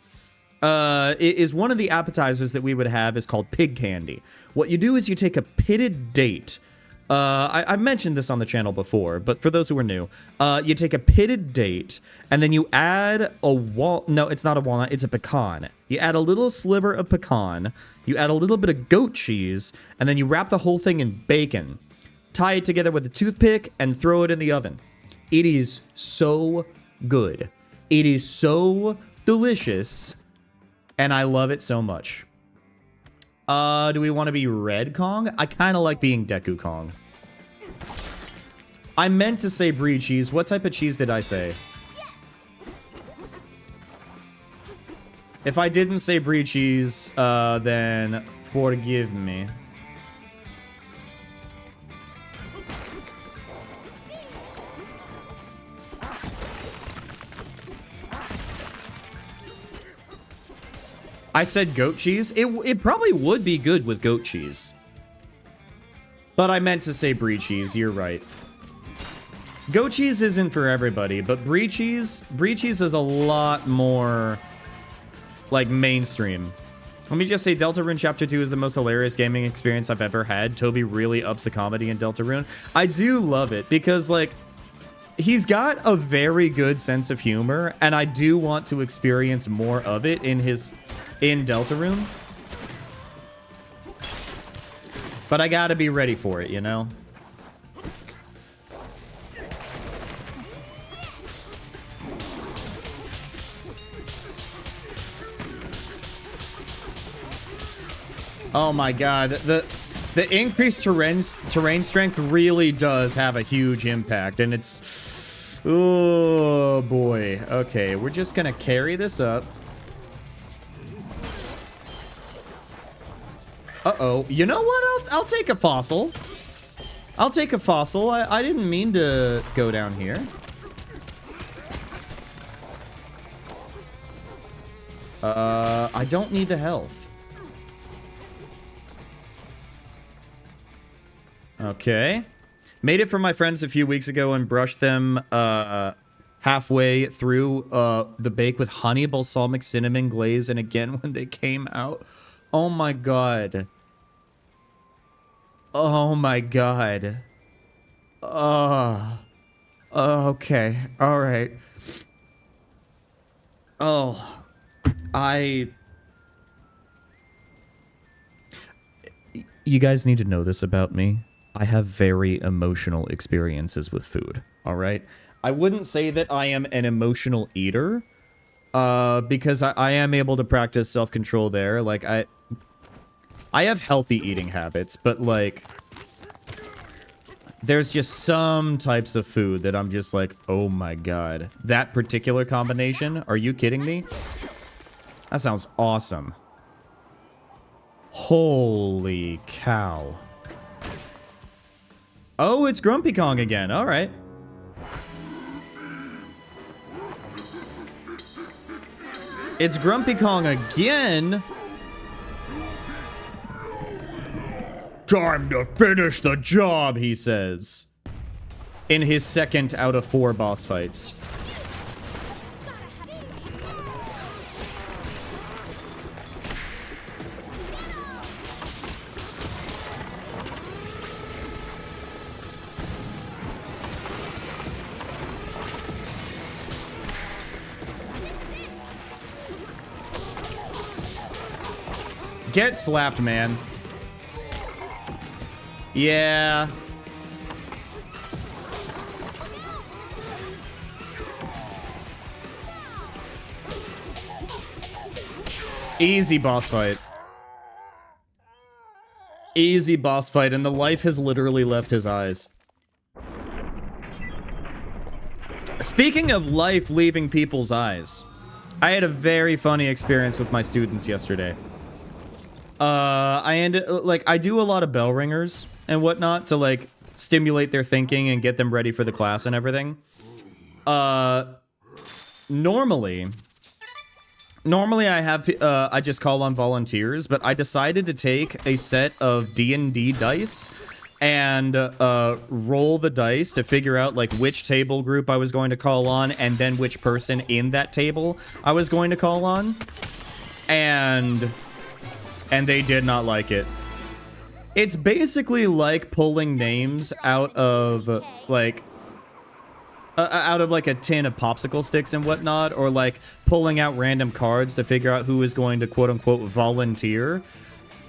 is one of the appetizers that we would have is called pig candy. What you do is you take a pitted date. I mentioned this on the channel before, but for those who are new, you take a pitted date, and then you add a no, it's not a walnut, it's a pecan. You add a little sliver of pecan, you add a little bit of goat cheese, and then you wrap the whole thing in bacon. Tie it together with a toothpick, and throw it in the oven. It is so good. It is so delicious, and I love it so much. Do we want to be Red Kong? I kind of like being Deku Kong. I meant to say brie cheese. What type of cheese did I say? If I didn't say brie cheese, then forgive me. I said goat cheese. It probably would be good with goat cheese. But I meant to say brie cheese. You're right. Goat cheese isn't for everybody, but brie cheese is a lot more, like, mainstream. Let me just say Deltarune Chapter 2 is the most hilarious gaming experience I've ever had. Toby really ups the comedy in Deltarune. I do love it because, like, he's got a very good sense of humor, and I do want to experience more of it in Deltarune. But I gotta be ready for it, you know? Oh my god, the increased terrain strength really does have a huge impact, and it's... Oh boy. Okay, we're just gonna carry this up. Uh-oh. You know what? I'll take a fossil. I'll take a fossil. I didn't mean to go down here. I don't need the health. Okay. Made it for my friends a few weeks ago and brushed them halfway through the bake with honey, balsamic, cinnamon glaze, and again when they came out. Oh my god. Oh my god. Okay. All right. Oh. You guys need to know this about me. I have very emotional experiences with food, all right? I wouldn't say that I am an emotional eater, because I am able to practice self-control there. Like, I have healthy eating habits, but, like, there's just some types of food that I'm just like, oh my god. That particular combination? Are you kidding me? That sounds awesome. Holy cow. Oh, it's Grumpy Kong again. All right. It's Grumpy Kong again. Time to finish the job, he says. In his second out of 4 boss fights. Get slapped, man. Yeah. Easy boss fight. Easy boss fight, and the life has literally left his eyes. Speaking of life leaving people's eyes, I had a very funny experience with my students yesterday. I do a lot of bell ringers and whatnot to, like, stimulate their thinking and get them ready for the class and everything. Normally I just call on volunteers, but I decided to take a set of D&D dice and roll the dice to figure out, like, which table group I was going to call on and then which person in that table I was going to call on. And they did not like it. It's basically like pulling names out of, like, a tin of popsicle sticks and whatnot, or, like, pulling out random cards to figure out who is going to, quote-unquote, volunteer.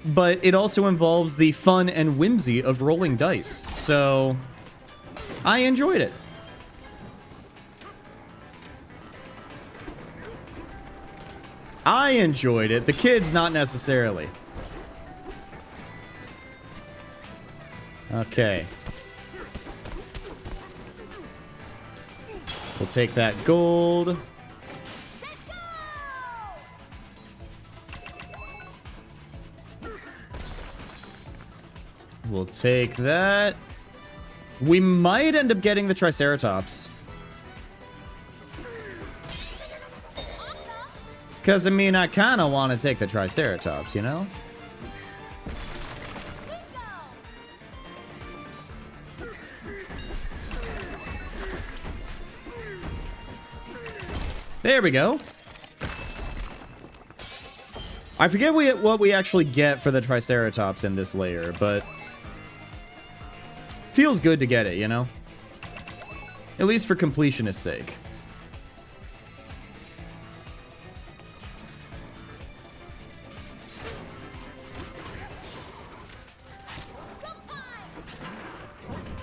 But it also involves the fun and whimsy of rolling dice. So, I enjoyed it. I enjoyed it. The kids, not necessarily. Okay. We'll take that gold. We'll take that. We might end up getting the Triceratops. Because, I mean, I kind of want to take the Triceratops, you know? There we go. I forget what we actually get for the Triceratops in this layer, but feels good to get it, you know? At least for completionist's sake.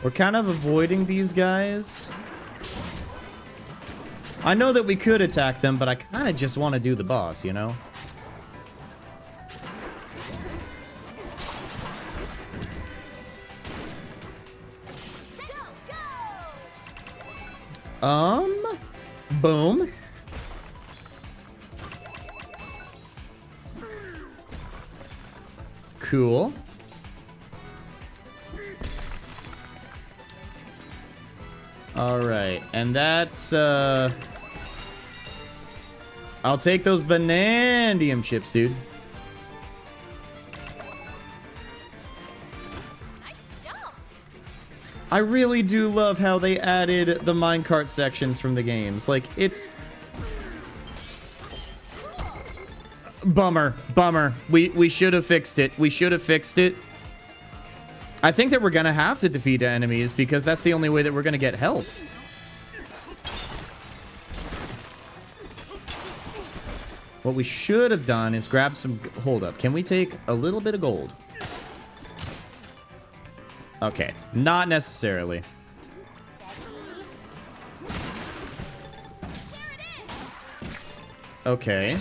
We're kind of avoiding these guys. I know that we could attack them, but I kind of just want to do the boss, you know? Boom. Cool. Alright, and that's, I'll take those Banandium chips, dude. Nice jump. I really do love how they added the minecart sections from the games. Like, it's... Bummer. We should have fixed it. I think that we're gonna have to defeat enemies because that's the only way that we're gonna get health. What we should have done is grab some... Hold up. Can we take a little bit of gold? Okay. Not necessarily. Okay.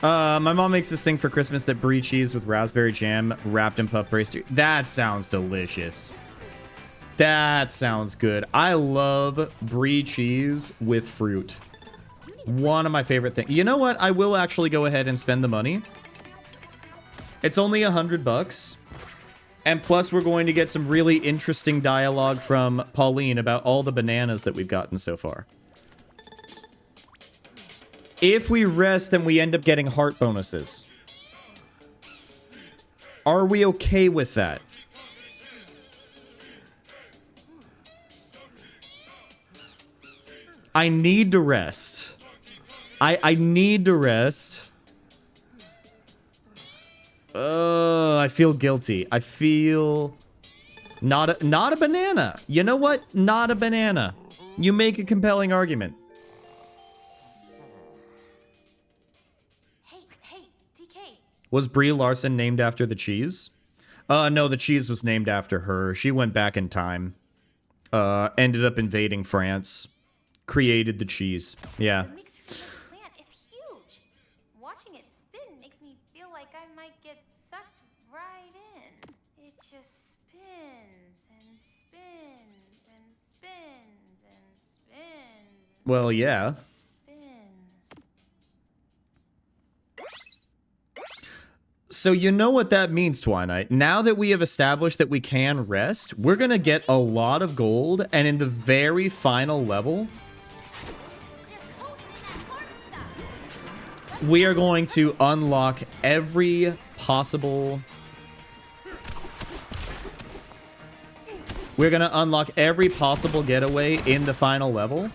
My mom makes this thing for Christmas that brie cheese with raspberry jam wrapped in puff pastry. That sounds delicious. That sounds good. I love brie cheese with fruit. One of my favorite things. You know what? I will actually go ahead and spend the money. It's only $100. And plus, we're going to get some really interesting dialogue from Pauline about all the bananas that we've gotten so far. If we rest, then we end up getting heart bonuses. Are we okay with that? I need to rest. I need to rest. I feel guilty. I feel... Not a banana. You know what? Not a banana. You make a compelling argument. Hey, DK. Was Brie Larson named after the cheese? No, the cheese was named after her. She went back in time. Ended up invading France. Created the cheese. Yeah. The mixed fruit plant is huge. Watching it spin makes me feel like I might get sucked right in. It just spins and spins and spins and spins. Well, yeah. Spins. So you know what that means, Twilight. Now that we have established that we can rest, we're going to get a lot of gold, and in the very final level, we are going to unlock every possible... We're going to unlock every possible getaway in the final level.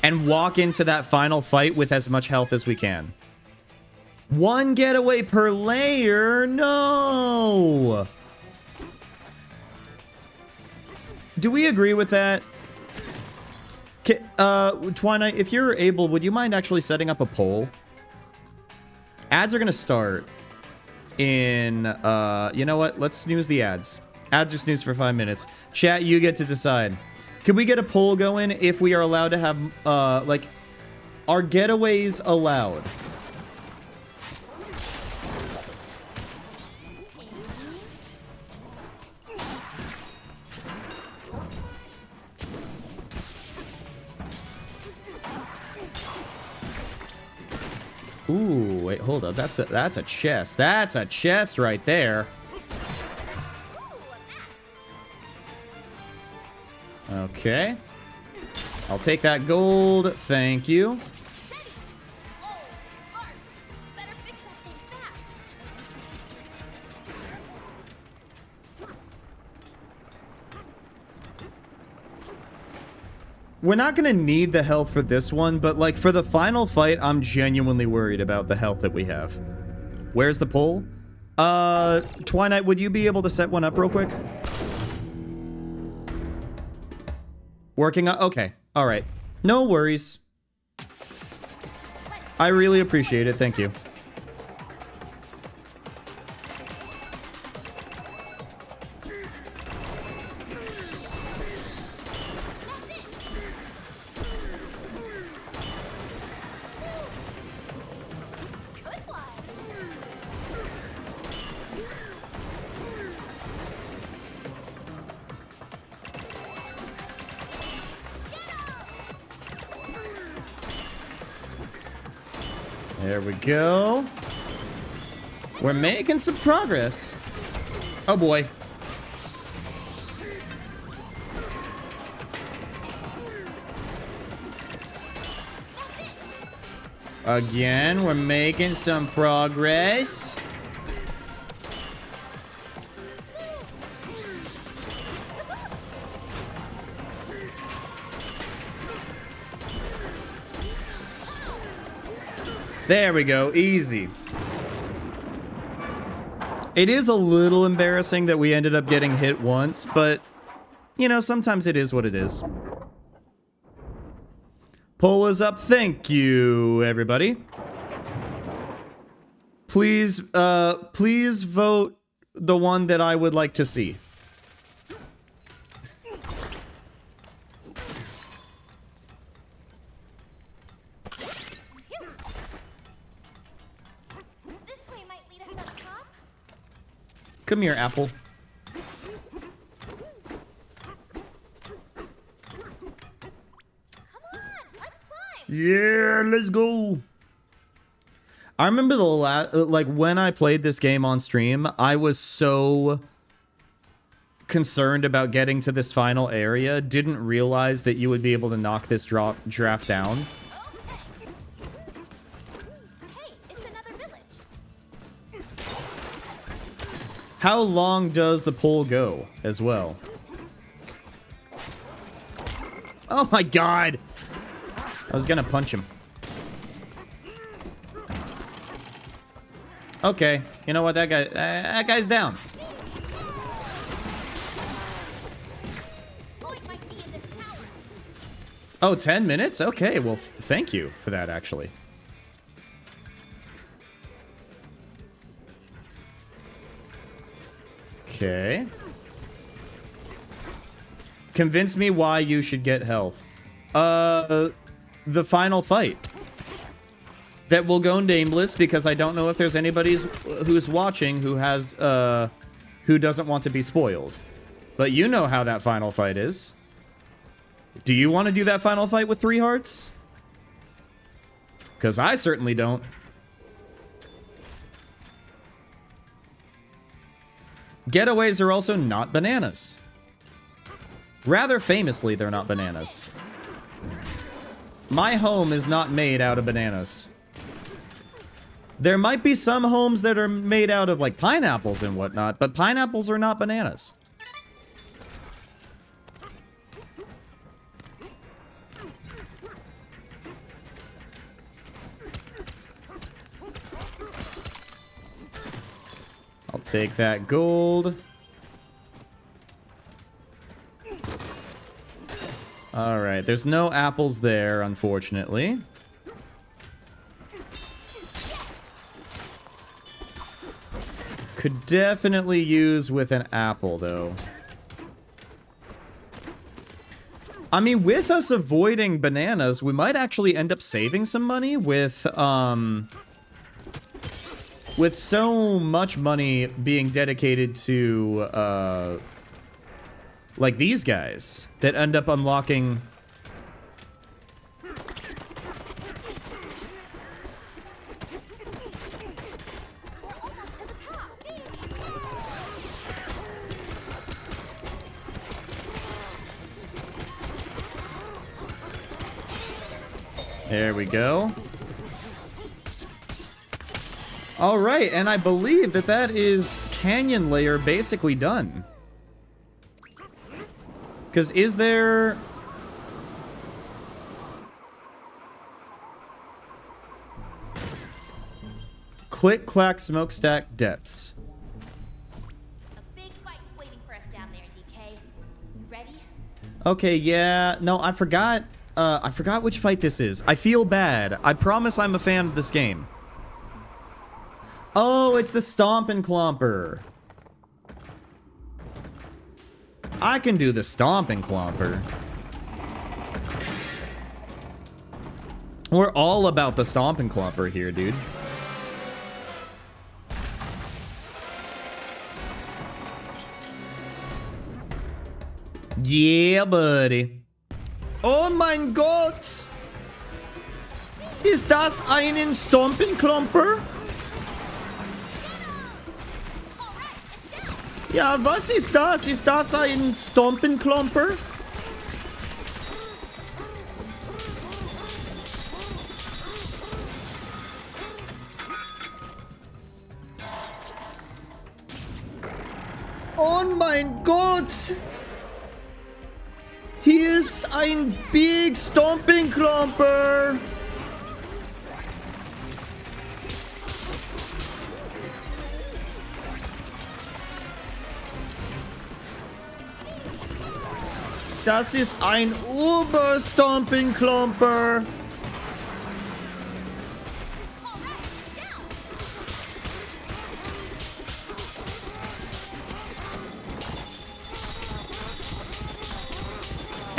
And walk into that final fight with as much health as we can. One getaway per layer? No! Do we agree with that? Twilight, if you're able, would you mind actually setting up a poll? Ads are going to start in, you know what? Let's snooze the ads. Ads are snoozed for 5 minutes. Chat, you get to decide. Can we get a poll going if we are allowed to have, like, are getaways allowed? Ooh, wait, hold up. That's a chest. That's a chest right there. Okay. I'll take that gold. Thank you. Oh, Sparks. Better fix that thing fast. We're not going to need the health for this one, but like for the final fight, I'm genuinely worried about the health that we have. Where's the poll? Twilight, would you be able to set one up real quick? Working on... Okay. All right. No worries. I really appreciate it. Thank you. There we go. We're making some progress. Oh boy. Again, we're making some progress. There we go. Easy. It is a little embarrassing that we ended up getting hit once, but, you know, sometimes it is what it is. Poll is up. Thank you, everybody. Please, please vote the one that I would like to see. Come here, Apple. Come on, let's climb. Yeah, let's go. I remember like when I played this game on stream, I was so concerned about getting to this final area, didn't realize that you would be able to knock this draft down. How long does the pole go as well? Oh my god! I was gonna punch him. Okay, you know what? That guy's down. Oh, 10 minutes? Okay, well, thank you for that, actually. Okay. Convince me why you should get health. The final fight. That will go nameless because I don't know if there's anybody who's watching who has, who doesn't want to be spoiled. But you know how that final fight is. Do you want to do that final fight with 3 hearts? Because I certainly don't. Getaways are also not bananas. Rather famously, they're not bananas. My home is not made out of bananas. There might be some homes that are made out of, like, pineapples and whatnot, but pineapples are not bananas. I'll take that gold. Alright, there's no apples there, unfortunately. Could definitely use with an apple, though. I mean, with us avoiding bananas, we might actually end up saving some money with so much money being dedicated to, like these guys that end up unlocking... There we go. All right, and I believe that that is canyon layer basically done. Because is there... Click, clack, smokestack, depths. Okay, yeah. No, I forgot. I forgot which fight this is. I feel bad. I promise I'm a fan of this game. Oh, it's the Stomp and Clomper. I can do the Stomp and Clomper. We're all about the Stomp and Clomper here, dude. Yeah, buddy. Oh mein Gott! Ist das einen Stompenklomper? Ja, was ist das? Ist das ein Stompenklomper? Oh mein Gott! Hier ist ein Big Stomping Klomper. Das ist ein Stomping Klomper.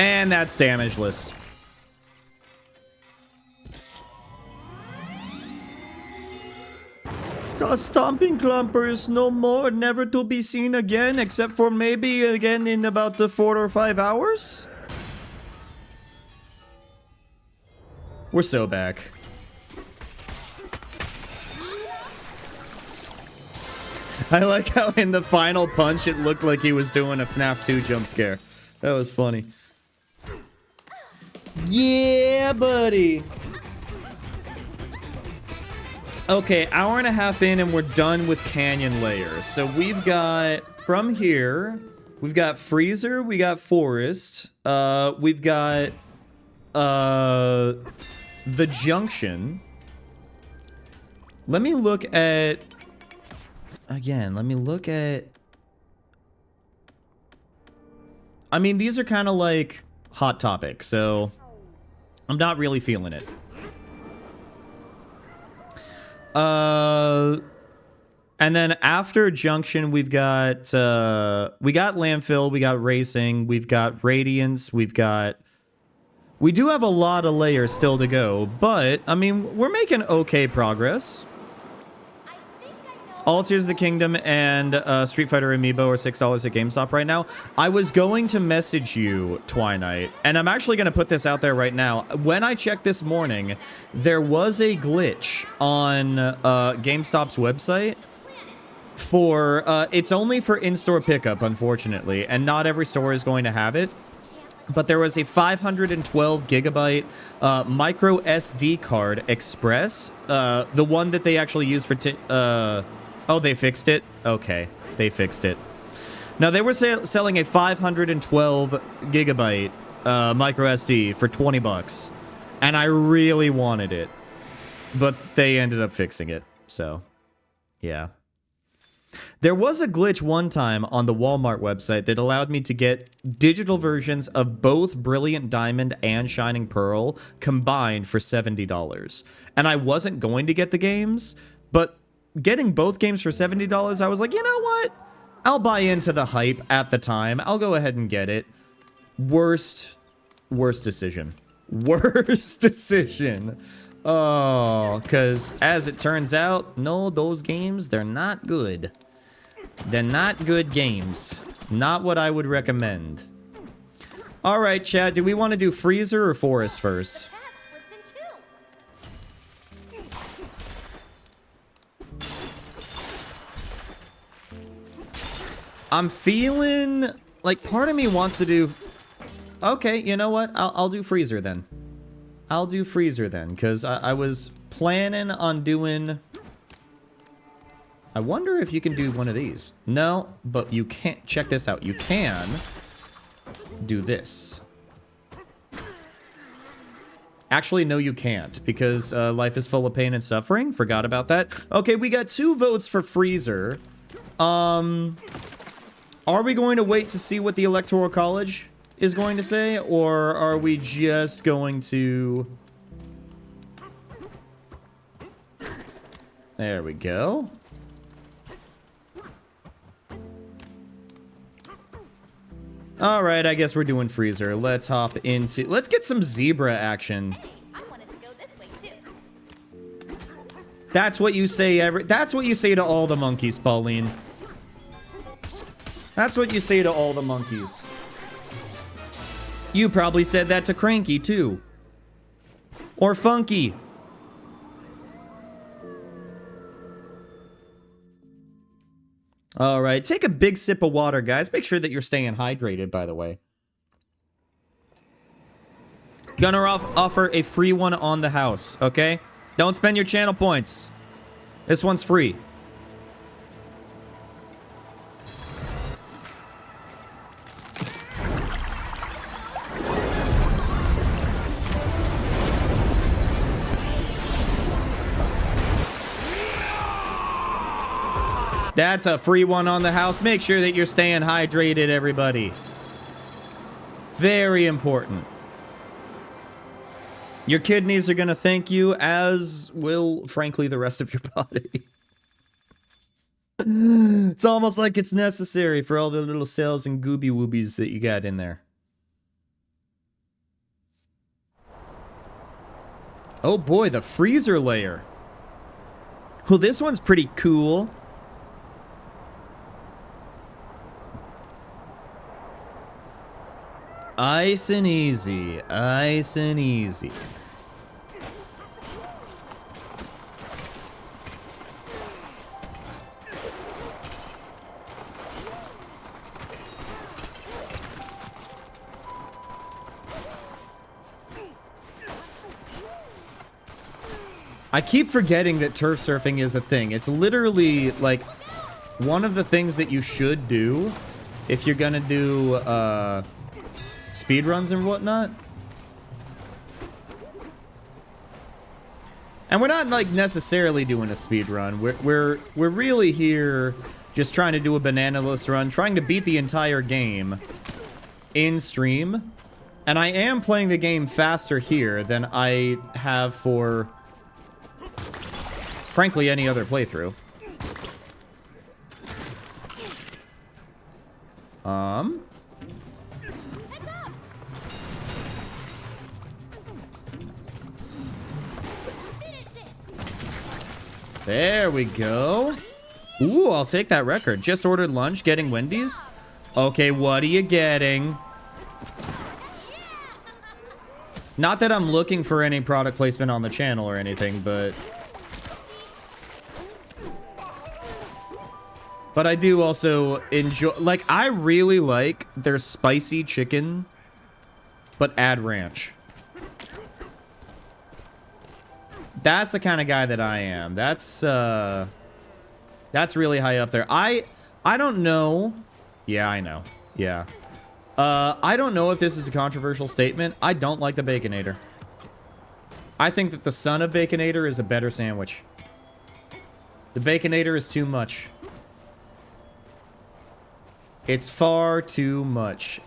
And that's damageless. The Stomping Clumper is no more, never to be seen again, except for maybe again in about the 4 or 5 hours? We're so back. I like how in the final punch it looked like he was doing a FNAF 2 jump scare. That was funny. Yeah, buddy. Okay, hour and a half in and we're done with canyon layers. So we've got, from here, we've got Freezer, we got Forest, we've got, the Junction. Let me look at, again, let me look at, I mean, these are kind of like hot topics, so I'm not really feeling it. And then after Junction, we've got, we got Landfill, we got Racing, we've got Radiance, we do have a lot of layers still to go, but, I mean, we're making okay progress. All Tears of the Kingdom and Street Fighter Amiibo are $6 at GameStop right now. I was going to message you, Twinite, and I'm actually going to put this out there right now. When I checked this morning, there was a glitch on GameStop's website for... it's only for in-store pickup, unfortunately, and not every store is going to have it. But there was a 512 gigabyte micro SD card express, the one that they actually use for... oh, they fixed it? Okay, they fixed it. Now, they were selling a 512 gigabyte micro SD for 20 bucks. And I really wanted it. But they ended up fixing it. So, yeah. There was a glitch one time on the Walmart website that allowed me to get digital versions of both Brilliant Diamond and Shining Pearl combined for $70. And I wasn't going to get the games, but getting both games for $70, I was like, you know what? I'll buy into the hype at the time. I'll go ahead and get it. Worst decision. Worst decision. Oh, because as it turns out, no, those games, they're not good. They're not good games. Not what I would recommend. All right, chat, do we want to do Freezer or Forest first? I'm feeling like part of me wants to do... Okay, you know what? I'll do Freezer then. I'll do Freezer then, because I was planning on doing... I wonder if you can do one of these. No, but you can't. Check this out. You can do this. Actually, no, you can't, because life is full of pain and suffering. Forgot about that. Okay, we got 2 votes for Freezer. Are we going to wait to see what the Electoral College is going to say, or are we just going to... There we go. All right, I guess we're doing freezer. Let's hop into... Let's get some zebra action. Hey, I wanted to go this way too. That's what you say That's what you say to all the monkeys, Pauline. That's what you say to all the monkeys. You probably said that to Cranky, too. Or Funky. All right, take a big sip of water, guys. Make sure that you're staying hydrated, by the way. Gonna offer a free one on the house, okay? Don't spend your channel points. This one's free. That's a free one on the house. Make sure that you're staying hydrated, everybody. Very important. Your kidneys are going to thank you, as will, frankly, the rest of your body. It's almost like it's necessary for all the little cells and gooby woobies that you got in there. Oh boy, the freezer layer. Well, this one's pretty cool. Ice and easy. Ice and easy. I keep forgetting that turf surfing is a thing. It's literally, like, one of the things that you should do if you're gonna do, speedruns and whatnot. And we're not, like, necessarily doing a speedrun. We're really here just trying to do a banana-less run, trying to beat the entire game in stream. And I am playing the game faster here than I have for, frankly, any other playthrough. There we go. Ooh, I'll take that record. Just ordered lunch, getting Wendy's. Okay, what are you getting? Not that I'm looking for any product placement on the channel or anything, but I do also enjoy, like, I really like their spicy chicken, but add ranch. That's the kind of guy that I am. That's really high up there. I don't know. Yeah, I know. Yeah. I don't know if this is a controversial statement. I don't like the Baconator. I think that the son of Baconator is a better sandwich. The Baconator is too much. It's far too much.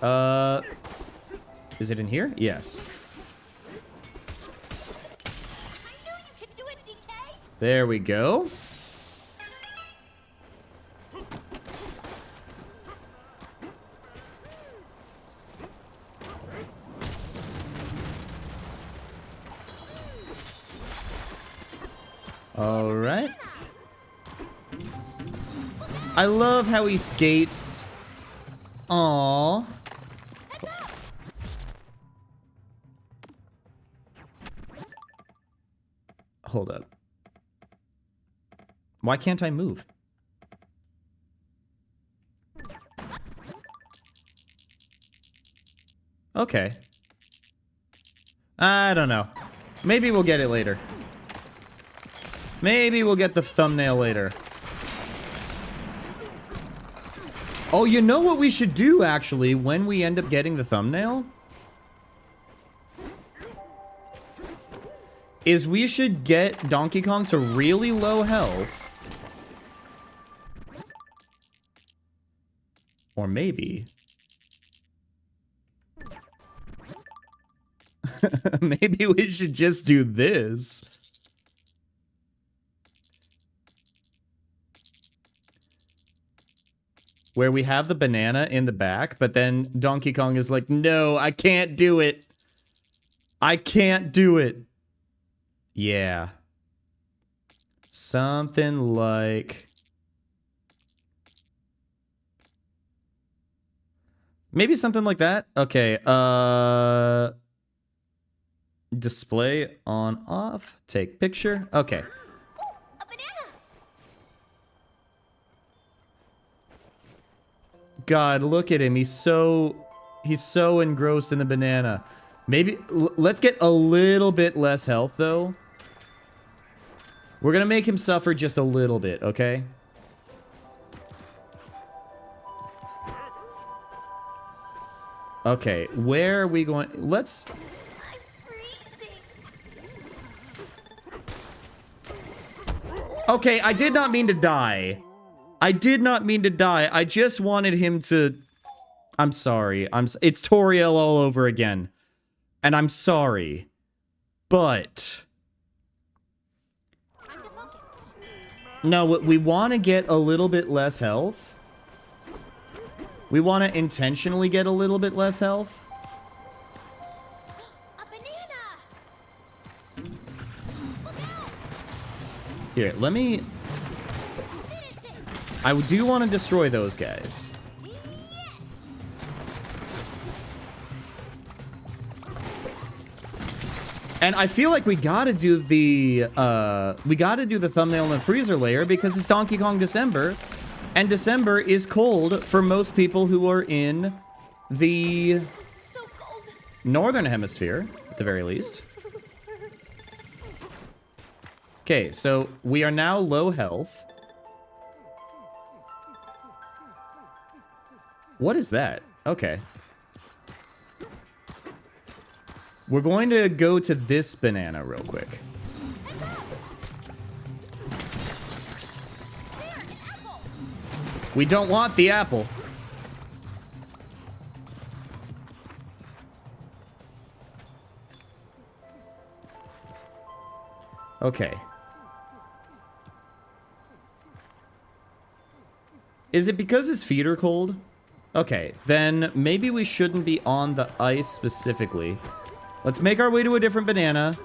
Is it in here? Yes. There we go. All right. I love how he skates. Aww. Hold up. Why can't I move? Okay. I don't know. Maybe we'll get it later. Maybe we'll get the thumbnail later. Oh, you know what we should do, actually, when we end up getting the thumbnail? Is we should get Donkey Kong to really low health. Or maybe... Maybe we should just do this. Where we have the banana in the back, but then Donkey Kong is like, no, I can't do it. I can't do it. Yeah. Something like... maybe something like that. Okay, display on off. Take picture. Okay. Ooh, a banana. God, look at him. He's so engrossed in the banana. Maybe let's get a little bit less health though. We're gonna make him suffer just a little bit, okay? Okay, where are we going? Let's... I'm freezing. okay, I did not mean to die. I did not mean to die. I just wanted him to... I'm sorry. It's Toriel all over again. And I'm sorry. But... Time to focus. no, we want to get a little bit less health. We want to intentionally get a little bit less health. A banana. Look out. Here, let me... Finish it. I do want to destroy those guys. Yes. And I feel like we gotta do the thumbnail and freezer layer because it's Donkey Kong December. And December is cold for most people who are in the So cold. northern hemisphere, at the very least. Okay, so we are now low health. What is that? Okay. We're going to go to this banana real quick. Heads up. There, an apple. We don't want the apple. Okay. Is it because his feet are cold? Okay, then maybe we shouldn't be on the ice specifically. Let's make our way to a different banana.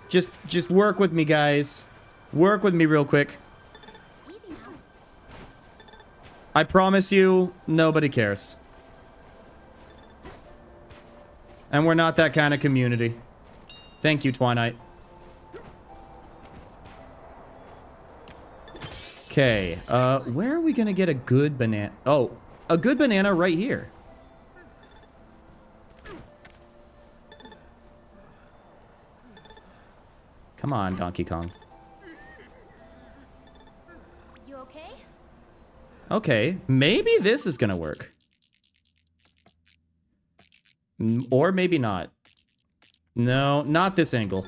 Just work with me, guys. Work with me real quick. Easy now. I promise you, nobody cares. And we're not that kind of community. Thank you, Twilight. Okay, where are we gonna get a good banana? Oh, a good banana right here. Come on, Donkey Kong. You okay? Okay, maybe this is gonna work. Or maybe not. No, not this angle.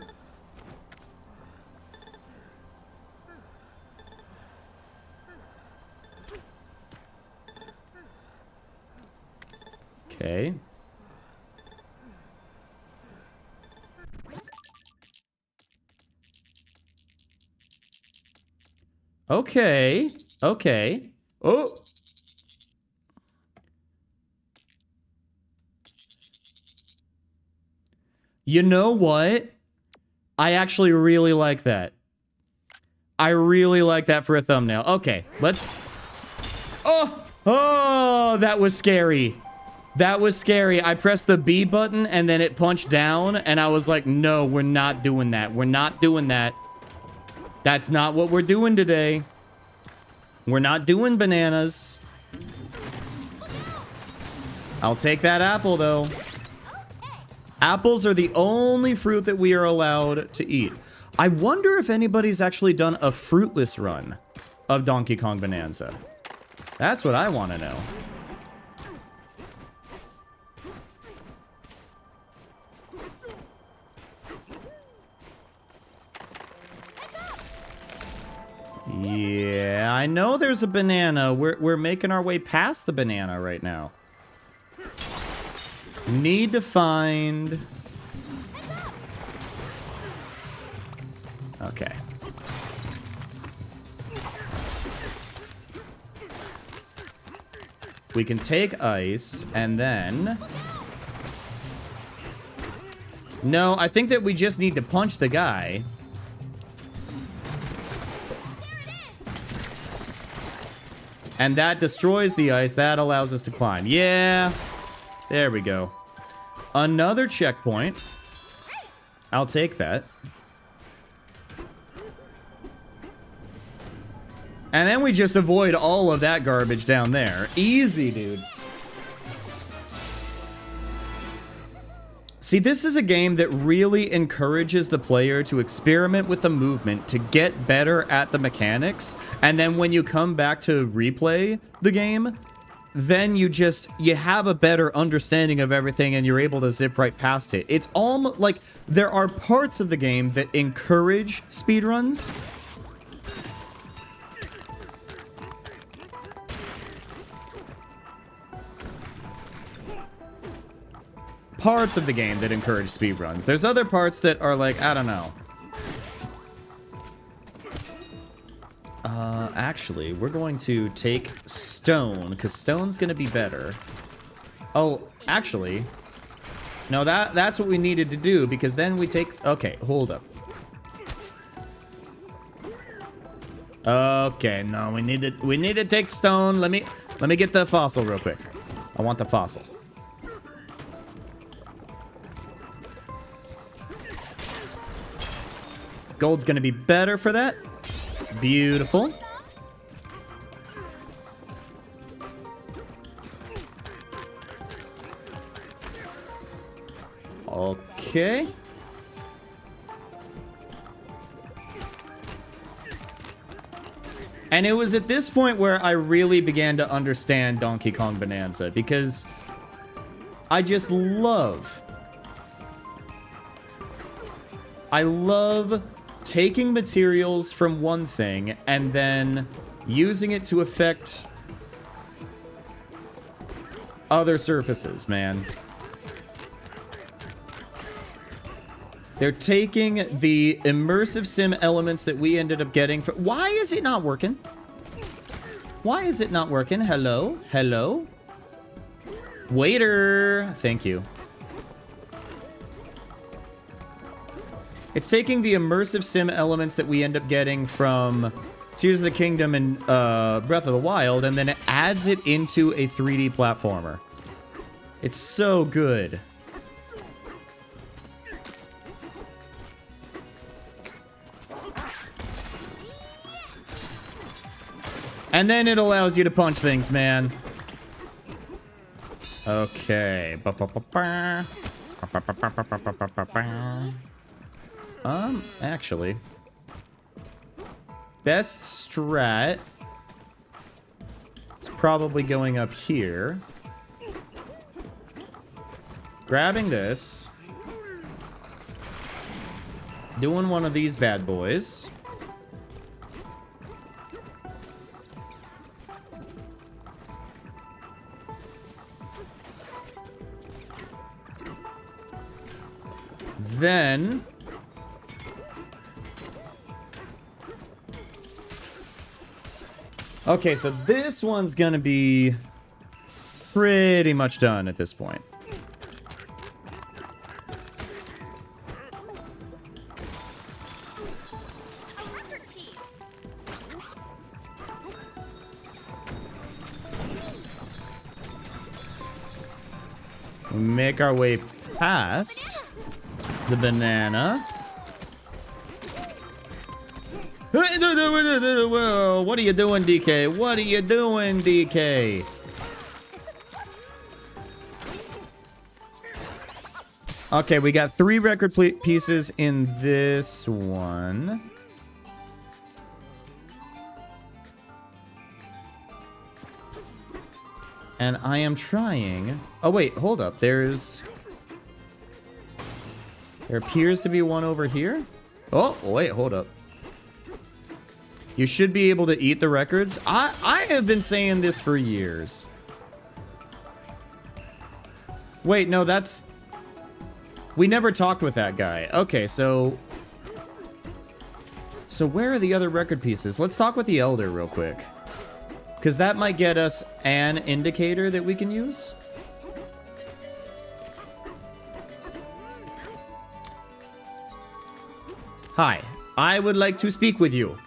Okay. Okay. Okay. Oh. You know what? I actually really like that. I really like that for a thumbnail. Okay, let's... Oh! Oh, that was scary. That was scary. I pressed the B button and then it punched down and I was like, no, we're not doing that. We're not doing that. That's not what we're doing today. We're not doing bananas. I'll take that apple, though. Apples are the only fruit that we are allowed to eat. I wonder if anybody's actually done a fruitless run of Donkey Kong Bonanza. That's what I want to know. Yeah, I know there's a banana. We're making our way past the banana right now. Need to find... Okay. We can take ice, and then... No, I think that we just need to punch the guy. And that destroys the ice. That allows us to climb. Yeah. There we go. Another checkpoint. I'll take that. And then we just avoid all of that garbage down there. Easy, dude. See, this is a game that really encourages the player to experiment with the movement to get better at the mechanics. And then when you come back to replay the game, then you have a better understanding of everything and you're able to zip right past it. It's almost like there are parts of the game that encourage speedruns. Parts of the game that encourage speedruns. There's other parts that are like, I don't know. Actually, we're going to take stone, because stone's going to be better. Oh, actually. No, that's what we needed to do, because then we take... Okay, hold up. Okay, no, we need to take stone. Let me get the fossil real quick. I want the fossil. Gold's gonna be better for that. Beautiful. Okay. And it was at this point where I really began to understand Donkey Kong Bonanza, because I just love... I love taking materials from one thing and then using it to affect other surfaces, man. They're taking the immersive sim elements that we ended up getting from... Why is it not working? Why is it not working? Hello? Hello? Waiter! Thank you. It's taking the immersive sim elements that we end up getting from Tears of the Kingdom and Breath of the Wild, and then it adds it into a 3D platformer. It's so good. And then it allows you to punch things, man. Okay. Actually, best strat is probably going up here, grabbing this, doing one of these bad boys, then okay, so this one's gonna be pretty much done at this point. We make our way past the banana. What are you doing, DK? What are you doing, DK? Okay, we got 3 record pieces in this one. And I am trying... Oh, wait, hold up. There appears to be one over here. Oh, wait, hold up. You should be able to eat the records. I have been saying this for years. Wait, no, that's... We never talked with that guy. Okay, so... So where are the other record pieces? Let's talk with the Elder real quick. Because that might get us an indicator that we can use. Hi, I would like to speak with you.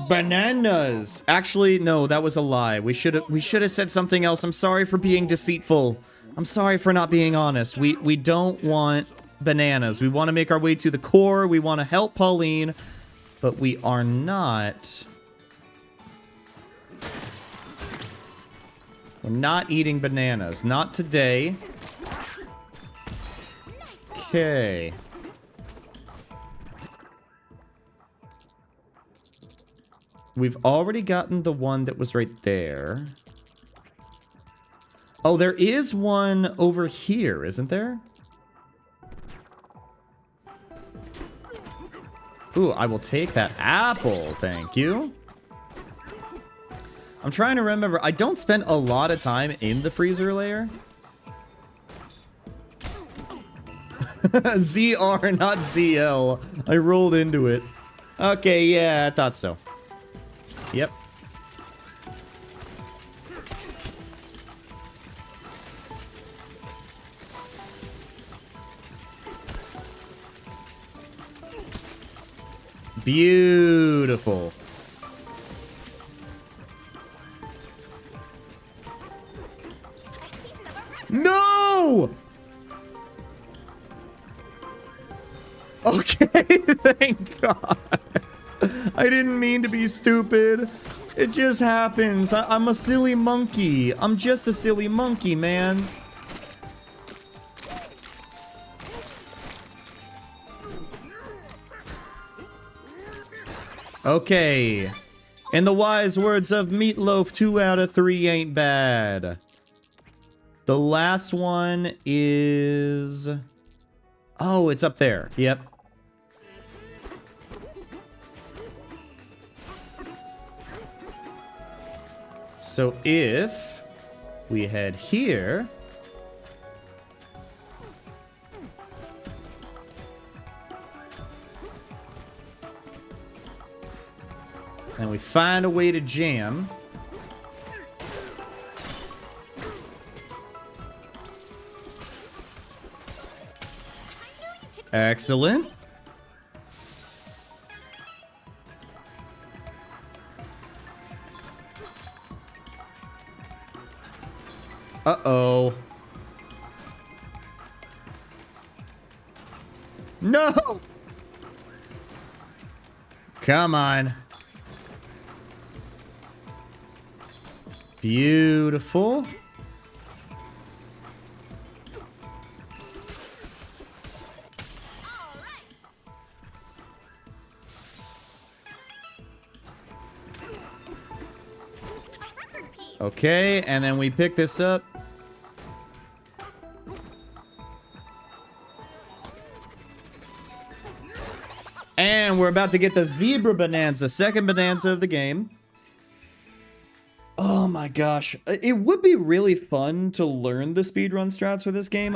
Bananas. Actually, no, that was a lie. We should have said something else. I'm sorry for being deceitful. I'm sorry for not being honest. We don't want bananas. We want to make our way to the core. We want to help Pauline, but we are not. We're not eating bananas. Not today. Okay. We've already gotten the one that was right there. Oh, there is one over here, isn't there? Ooh, I will take that apple, thank you. I'm trying to remember. I don't spend a lot of time in the freezer layer. ZR, not ZL. I rolled into it. Okay, yeah, I thought so. Yep. Beautiful. No! Okay, thank God. I didn't mean to be stupid. It just happens. I'm a silly monkey. I'm just a silly monkey, man. Okay. In the wise words of Meatloaf, 2 out of 3 ain't bad. The last one is... Oh, it's up there. Yep. So if we head here... and we find a way to jam... Excellent. Uh-oh. No! Come on. Beautiful. Okay, and then we pick this up. And we're about to get the Zebra Bananza, second Bananza of the game. Oh my gosh. It would be really fun to learn the speedrun strats for this game.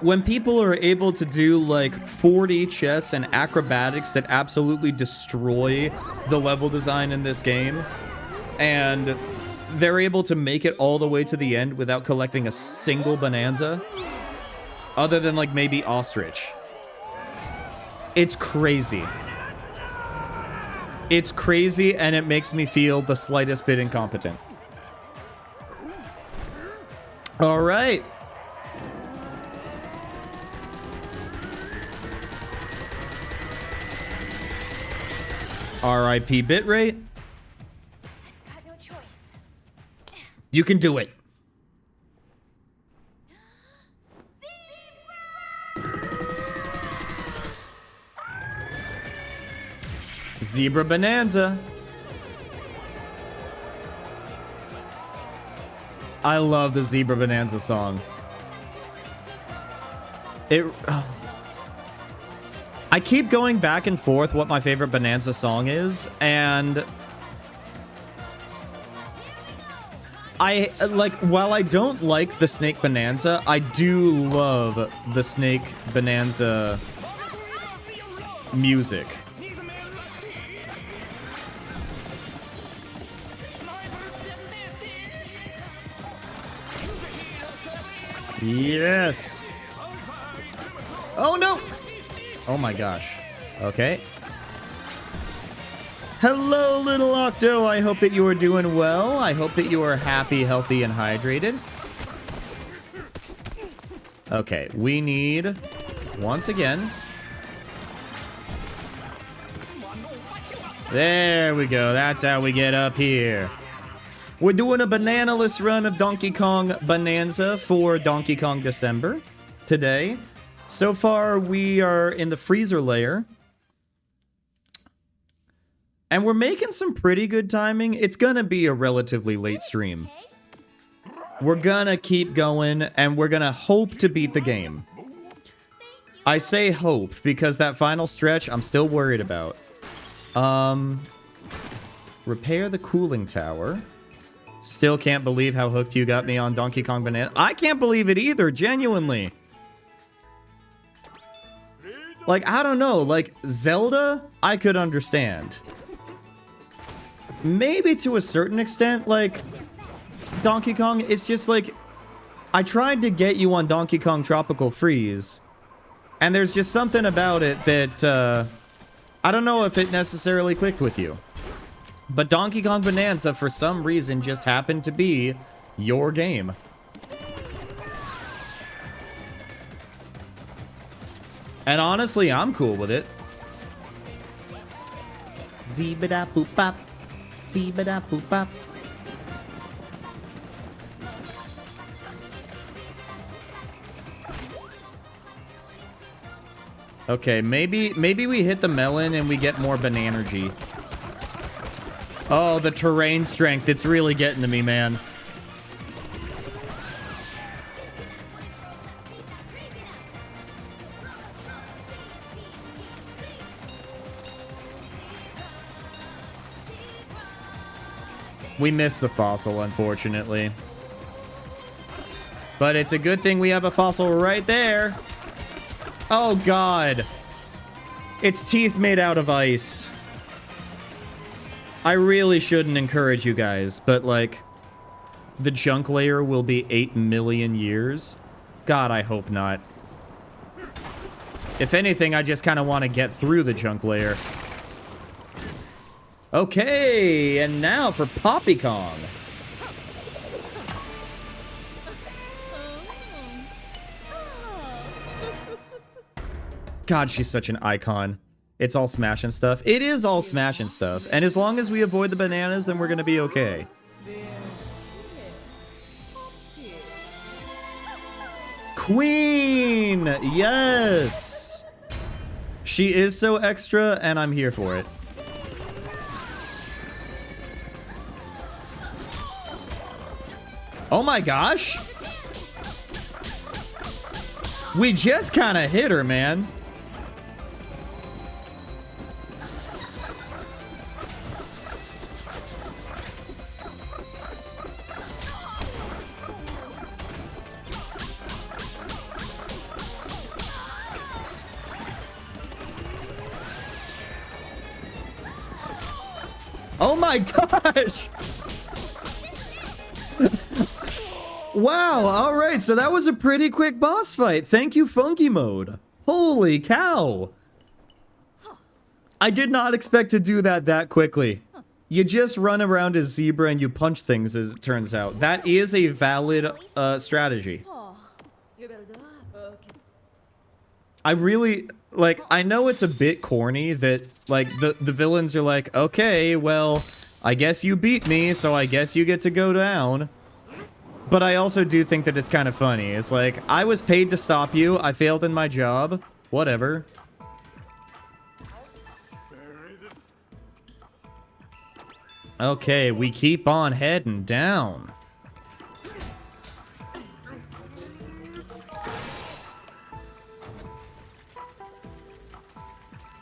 When people are able to do like 4D chess and acrobatics that absolutely destroy the level design in this game, and they're able to make it all the way to the end without collecting a single Bananza, other than like maybe Ostrich. It's crazy. It's crazy, and it makes me feel the slightest bit incompetent. All right. RIP bitrate. Got no choice. You can do it. Zebra Bananza. I love the Zebra Bananza song. I keep going back and forth what my favorite Bananza song is, and like, while I don't like the Snake Bonanza, I do love the Snake Bonanza music. Yes. Oh, no. Oh, my gosh. Okay. Hello, little Octo. I hope that you are doing well. I hope that you are happy, healthy, and hydrated. Okay, we need, once again... There we go. That's how we get up here. We're doing a banana-less run of Donkey Kong Bonanza for Donkey Kong December today. So far, we are in the freezer layer. And we're making some pretty good timing. It's gonna be a relatively late stream. We're gonna keep going, and we're gonna hope to beat the game. I say hope, because that final stretch, I'm still worried about. Repair the cooling tower. Still can't believe how hooked you got me on Donkey Kong Banana. I can't believe it either, genuinely. Like, I don't know, like, Zelda, I could understand. Maybe to a certain extent, like, Donkey Kong, it's just like, I tried to get you on Donkey Kong Tropical Freeze, and there's just something about it that, I don't know if it necessarily clicked with you. But Donkey Kong Bonanza, for some reason, just happened to be your game. And honestly, I'm cool with it. Zee-ba-da-boop-bop. Zee-ba-da-boop-bop. Okay, maybe we hit the melon and we get more Bananergy. Oh, the terrain strength. It's really getting to me, man. We missed the fossil, unfortunately. But it's a good thing we have a fossil right there. Oh, God. Its teeth made out of ice. I really shouldn't encourage you guys, but, like, the junk layer will be 8 million years. God, I hope not. If anything, I just kind of want to get through the junk layer. Okay, and now for Poppy Kong. God, she's such an icon. It's all Smash and stuff. It is all Smash and stuff. And as long as we avoid the bananas, then we're going to be okay. Queen! Yes! She is so extra, and I'm here for it. Oh my gosh! We just kind of hit her, man. Oh my gosh! Wow, alright, so that was a pretty quick boss fight. Thank you, Funky Mode. Holy cow. I did not expect to do that quickly. You just run around as Zebra and you punch things, as it turns out. That is a valid strategy. I really... Like, I know it's a bit corny that, like, the villains are like, okay, well, I guess you beat me, so I guess you get to go down. But I also do think that it's kind of funny. It's like, I was paid to stop you, I failed in my job, whatever. Okay, we keep on heading down.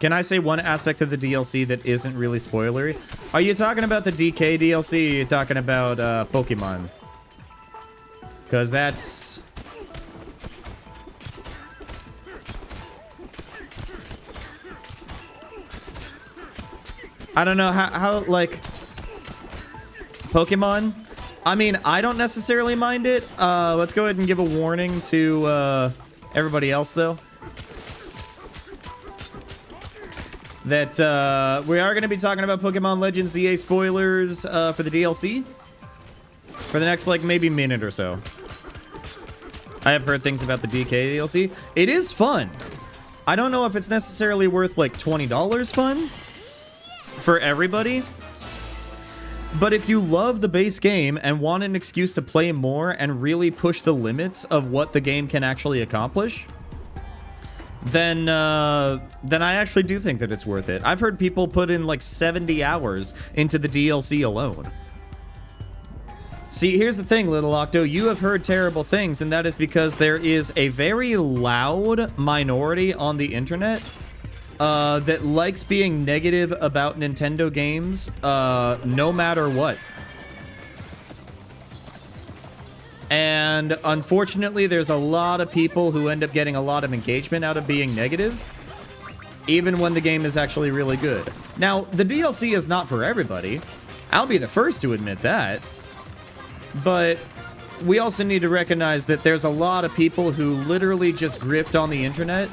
Can I say one aspect of the DLC that isn't really spoilery? Are you talking about the DK DLC? Or are you talking about Pokemon? Because that's... I don't know how like... Pokemon? I mean, I don't necessarily mind it. Let's go ahead and give a warning to everybody else, though. That we are going to be talking about Pokemon Legends EA spoilers for the DLC. For the next, like, maybe minute or so. I have heard things about the DK DLC. It is fun. I don't know if it's necessarily worth, like, $20 fun for everybody. But if you love the base game and want an excuse to play more and really push the limits of what the game can actually accomplish, then I actually do think that it's worth it. I've heard people put in like 70 hours into the DLC alone. See, here's the thing, Little Octo. You have heard terrible things, and that is because there is a very loud minority on the internet that likes being negative about Nintendo games no matter what. And unfortunately, there's a lot of people who end up getting a lot of engagement out of being negative, even when the game is actually really good. Now, the DLC is not for everybody. I'll be the first to admit that. But we also need to recognize that there's a lot of people who literally just grift on the internet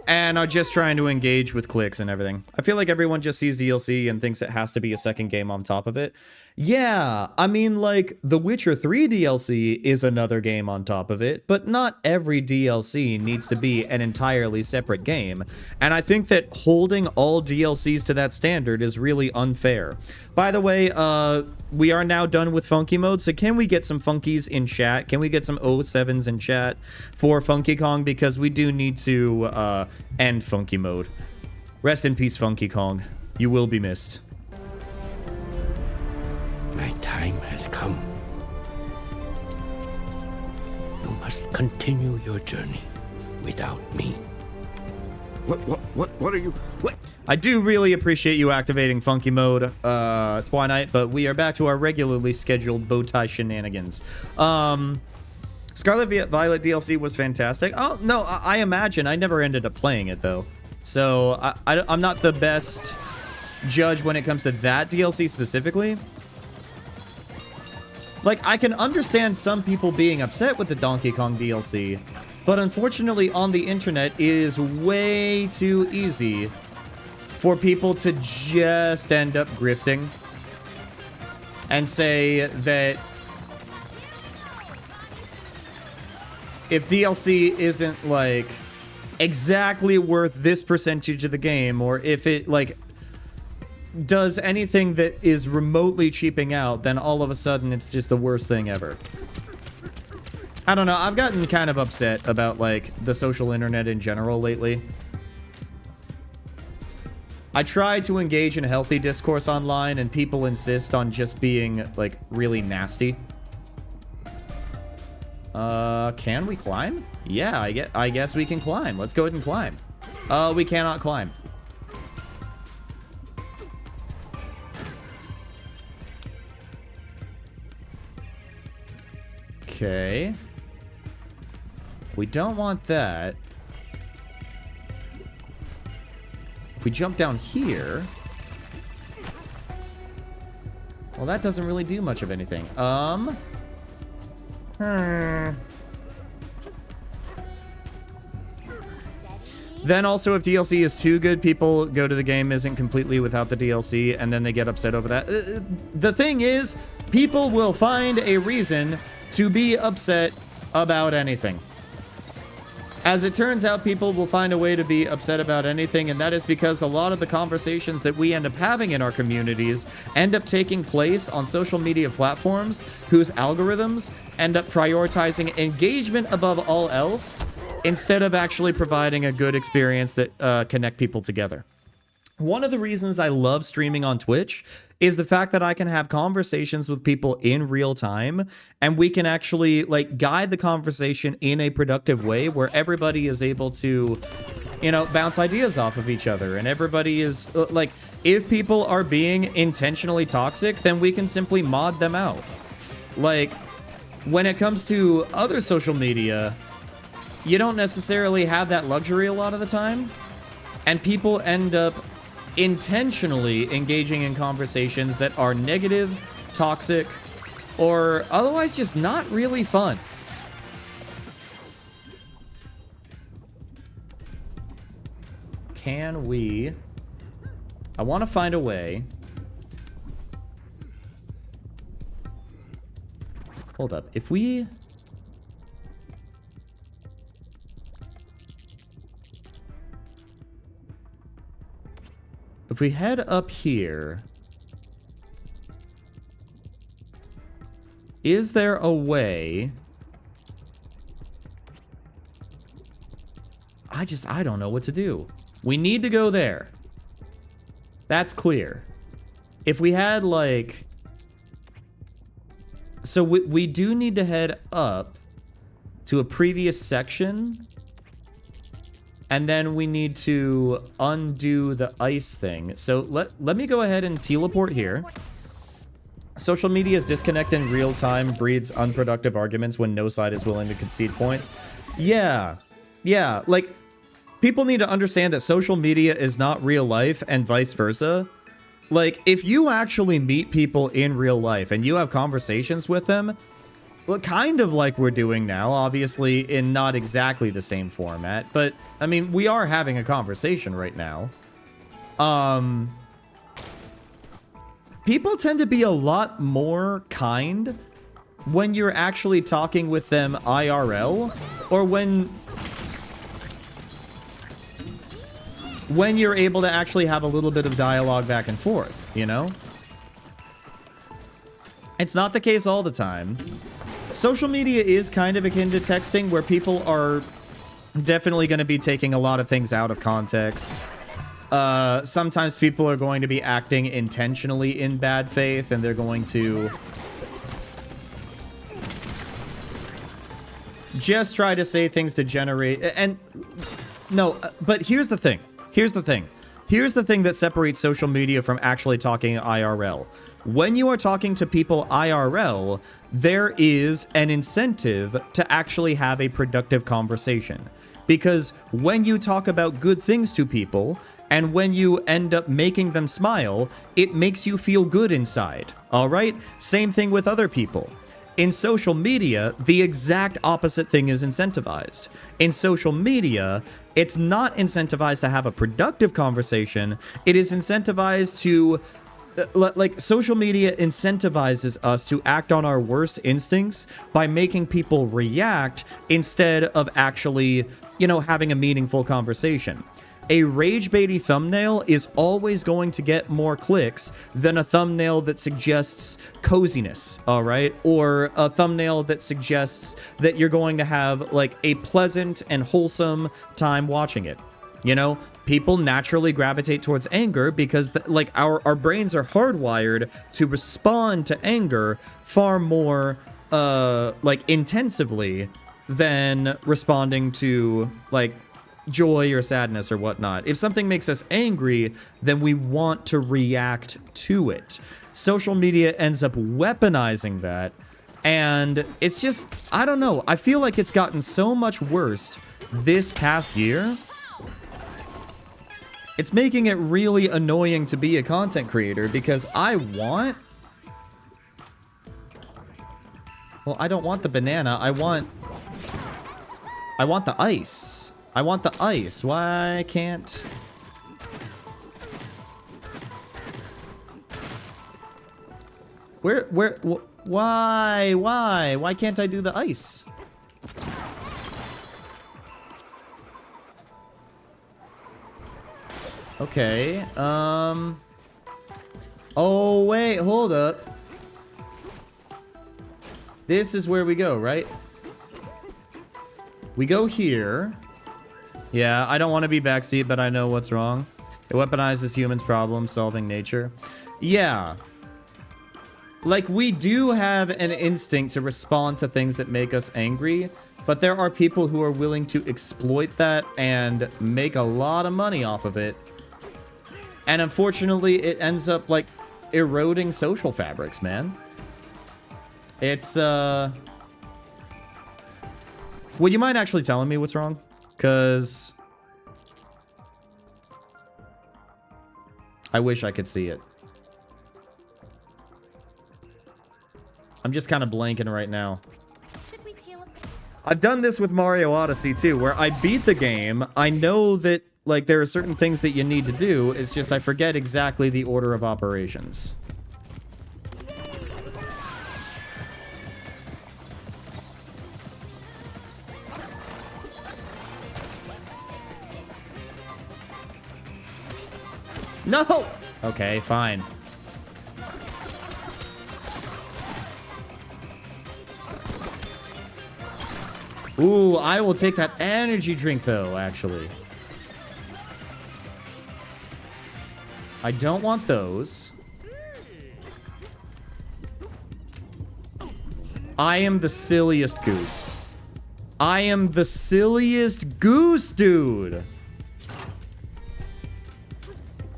and are just trying to engage with clicks and everything. I feel like everyone just sees DLC and thinks it has to be a second game on top of it. Yeah, I mean, like, The Witcher 3 DLC is another game on top of it, but not every DLC needs to be an entirely separate game. And I think that holding all DLCs to that standard is really unfair. By the way, we are now done with Funky Mode, so can we get some Funkies in chat? Can we get some 07s in chat for Funky Kong? Because we do need to end Funky Mode. Rest in peace, Funky Kong. You will be missed. My time has come. You must continue your journey without me. What are you... What? I do really appreciate you activating Funky Mode, Twilight, but we are back to our regularly scheduled bowtie shenanigans. Scarlet Violet DLC was fantastic. Oh, no, I imagine. I never ended up playing it, though. So, I'm not the best judge when it comes to that DLC specifically. Like, I can understand some people being upset with the Donkey Kong DLC, but unfortunately on the internet it is way too easy for people to just end up grifting and say that if DLC isn't, like, exactly worth this percentage of the game, or if it, like, does anything that is remotely cheaping out, then all of a sudden it's just the worst thing ever. I don't know, I've gotten kind of upset about, like, the social internet in general lately. I try to engage in a healthy discourse online, and people insist on just being, like, really nasty. Can we climb? Yeah, I guess we can climb. Let's go ahead and climb. We cannot climb. Okay. We don't want that. If we jump down here... Well, that doesn't really do much of anything. Then also, if DLC is too good, people go to the game isn't completely without the DLC, and then they get upset over that. The thing is, people will find a reason to be upset about anything. As it turns out, people will find a way to be upset about anything, and that is because a lot of the conversations that we end up having in our communities end up taking place on social media platforms whose algorithms end up prioritizing engagement above all else instead of actually providing a good experience that connect people together. One of the reasons I love streaming on Twitch is the fact that I can have conversations with people in real time, and we can actually, like, guide the conversation in a productive way where everybody is able to, you know, bounce ideas off of each other, and everybody is, like, If people are being intentionally toxic, then we can simply mod them out. Like, when it comes to other social media, you don't necessarily have that luxury a lot of the time. And people end up intentionally engaging in conversations that are negative, toxic, or otherwise just not really fun. Can we... I want to find a way... Hold up. If we... If we head up here... Is there a way... I don't know what to do. We need to go there. That's clear. If we had, like... So we do need to head up to a previous section. And then we need to undo the ice thing. So let me go ahead and teleport here. Social media's disconnect in real time breeds unproductive arguments when no side is willing to concede points. Yeah. Yeah, like, people need to understand that social media is not real life and vice versa. Like, if you actually meet people in real life and you have conversations with them, well, kind of like we're doing now, obviously in not exactly the same format, but, I mean, we are having a conversation right now. People tend to be a lot more kind when you're actually talking with them IRL, or when you're able to actually have a little bit of dialogue back and forth, you know? It's not the case all the time. Social media is kind of akin to texting, where people are definitely going to be taking a lot of things out of context. Sometimes people are going to be acting intentionally in bad faith, and they're going to just try to say things to generate... And no, but here's the thing. Here's the thing. Here's the thing that separates social media from actually talking IRL. When you are talking to people IRL, there is an incentive to actually have a productive conversation. Because when you talk about good things to people, and when you end up making them smile, it makes you feel good inside. All right? Same thing with other people. In social media, the exact opposite thing is incentivized. In social media, it's not incentivized to have a productive conversation. It is incentivized to... Like, social media incentivizes us to act on our worst instincts by making people react instead of actually, you know, having a meaningful conversation. A rage-baity thumbnail is always going to get more clicks than a thumbnail that suggests coziness, all right? Or a thumbnail that suggests that you're going to have, like, a pleasant and wholesome time watching it. You know, people naturally gravitate towards anger because, like, our brains are hardwired to respond to anger far more, like, intensively than responding to, like, joy or sadness or whatnot. If something makes us angry, then we want to react to it. Social media ends up weaponizing that, and it's just, I don't know. I feel like it's gotten so much worse this past year. It's making it really annoying to be a content creator because I want... Well, I don't want the banana. I want the ice. I want the ice. Why can't... Why can't I do the ice? Okay, oh, wait, hold up. This is where we go, right? We go here. Yeah, I don't want to be backseat, but I know what's wrong. It weaponizes humans' problem-solving nature. Yeah. Like, we do have an instinct to respond to things that make us angry, but there are people who are willing to exploit that and make a lot of money off of it. And unfortunately, it ends up, like, eroding social fabrics, man. It's, Would you mind actually telling me what's wrong? Because I wish I could see it. I'm just kind of blanking right now. Should we teal up? I've done this with Mario Odyssey too, where I beat the game. I know that, like, there are certain things that you need to do. It's just I forget exactly the order of operations. No! Okay, fine. Ooh, I will take that energy drink, though, actually. I don't want those. I am the silliest goose. I am the silliest goose, dude.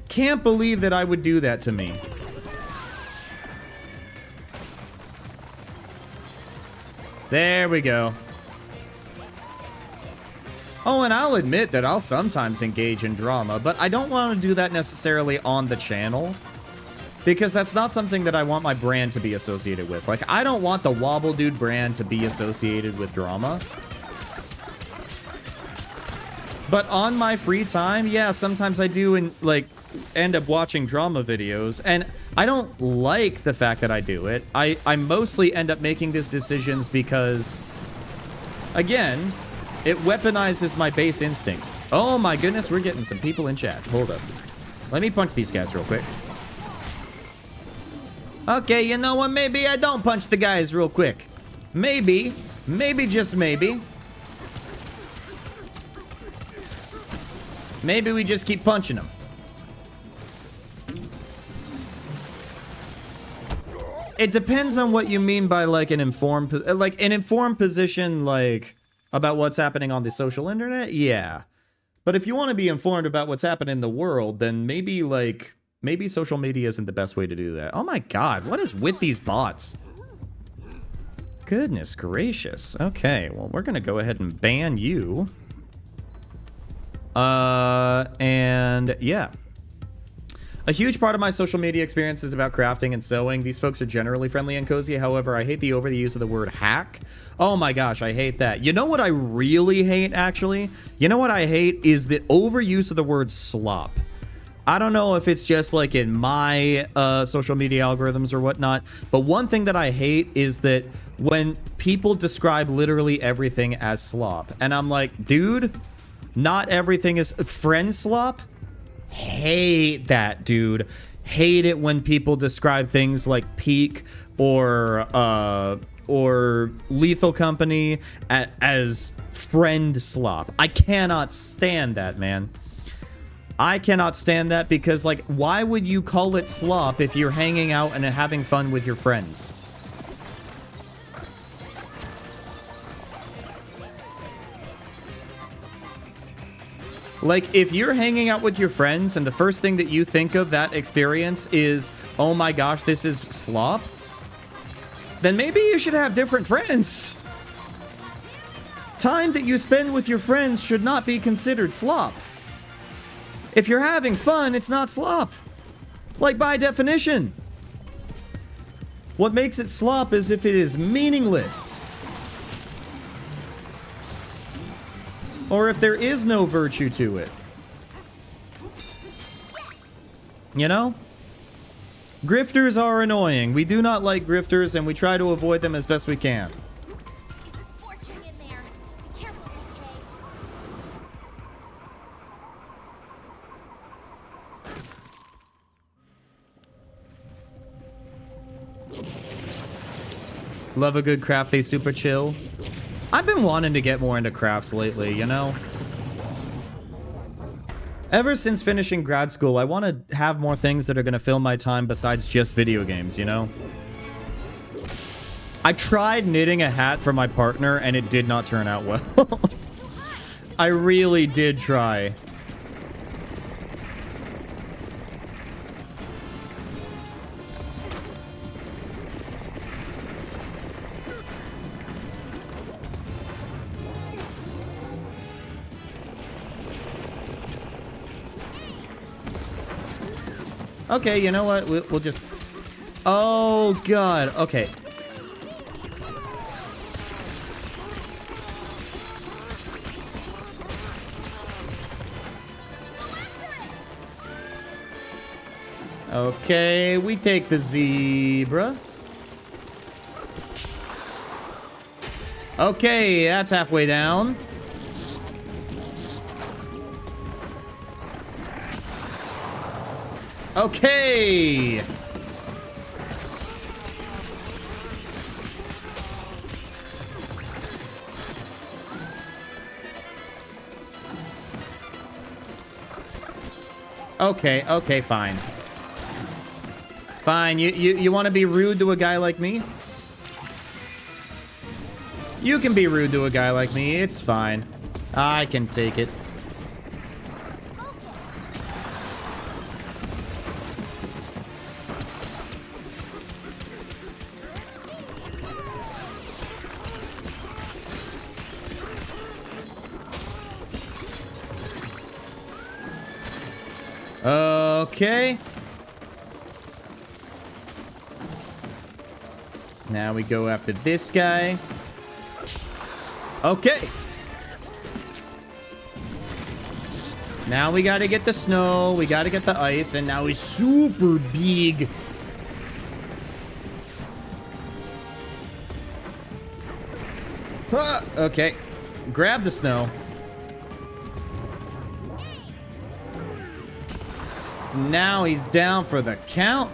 Can't believe that I would do that to me. There we go. Oh, and I'll admit that I'll sometimes engage in drama, but I don't want to do that necessarily on the channel, because that's not something that I want my brand to be associated with. Like, I don't want the Wobble Dude brand to be associated with drama. But on my free time, yeah, sometimes I do, like, end up watching drama videos, and I don't like the fact that I do it. I mostly end up making these decisions because, again, it weaponizes my base instincts. Oh my goodness, we're getting some people in chat. Hold up. Let me punch these guys real quick. Okay, you know what? Maybe I don't punch the guys real quick. Maybe. Maybe, just maybe. Maybe we just keep punching them. It depends on what you mean by, like, an informed position, like, about what's happening on the social internet. Yeah. But if you want to be informed about what's happening in the world, then maybe, like, maybe social media isn't the best way to do that. Oh my god, what is with these bots? Goodness gracious. Okay, well, we're gonna go ahead and ban you. And yeah. A huge part of my social media experience is about crafting and sewing. These folks are generally friendly and cozy. However, I hate the overuse of the word hack. Oh my gosh, I hate that. You know what I really hate, actually? You know what I hate is the overuse of the word slop. I don't know if it's just like in my social media algorithms or whatnot, but one thing that I hate is that when people describe literally everything as slop, and I'm like, dude, not everything is friend slop. Hate that, dude. Hate it when people describe things like Peak or Lethal Company as friend slop. I cannot stand that, man. I cannot stand that because, like, why would you call it slop if you're hanging out and having fun with your friends? Like, if you're hanging out with your friends and the first thing that you think of that experience is, oh my gosh, this is slop, then maybe you should have different friends. Time that you spend with your friends should not be considered slop. If you're having fun, it's not slop. Like, by definition. What makes it slop is if it is meaningless. Or if there is no virtue to it. You know? Grifters are annoying. We do not like grifters, and we try to avoid them as best we can. It's scorching in there. Be careful, DK. Love a good craft, they super chill. I've been wanting to get more into crafts lately, you know? Ever since finishing grad school, I want to have more things that are going to fill my time besides just video games, you know? I tried knitting a hat for my partner, and it did not turn out well. I really did try. Okay, you know what? We'll just... Oh, God. Okay. Okay, we take the zebra. Okay, that's halfway down. Okay. Okay, fine. Fine, you want to be rude to a guy like me? You can be rude to a guy like me, it's fine. I can take it. Okay. Now we go after this guy. Okay. Now we gotta get the snow. We gotta get the ice. And now he's super big. Huh, okay. Grab the snow. Now he's down for the count.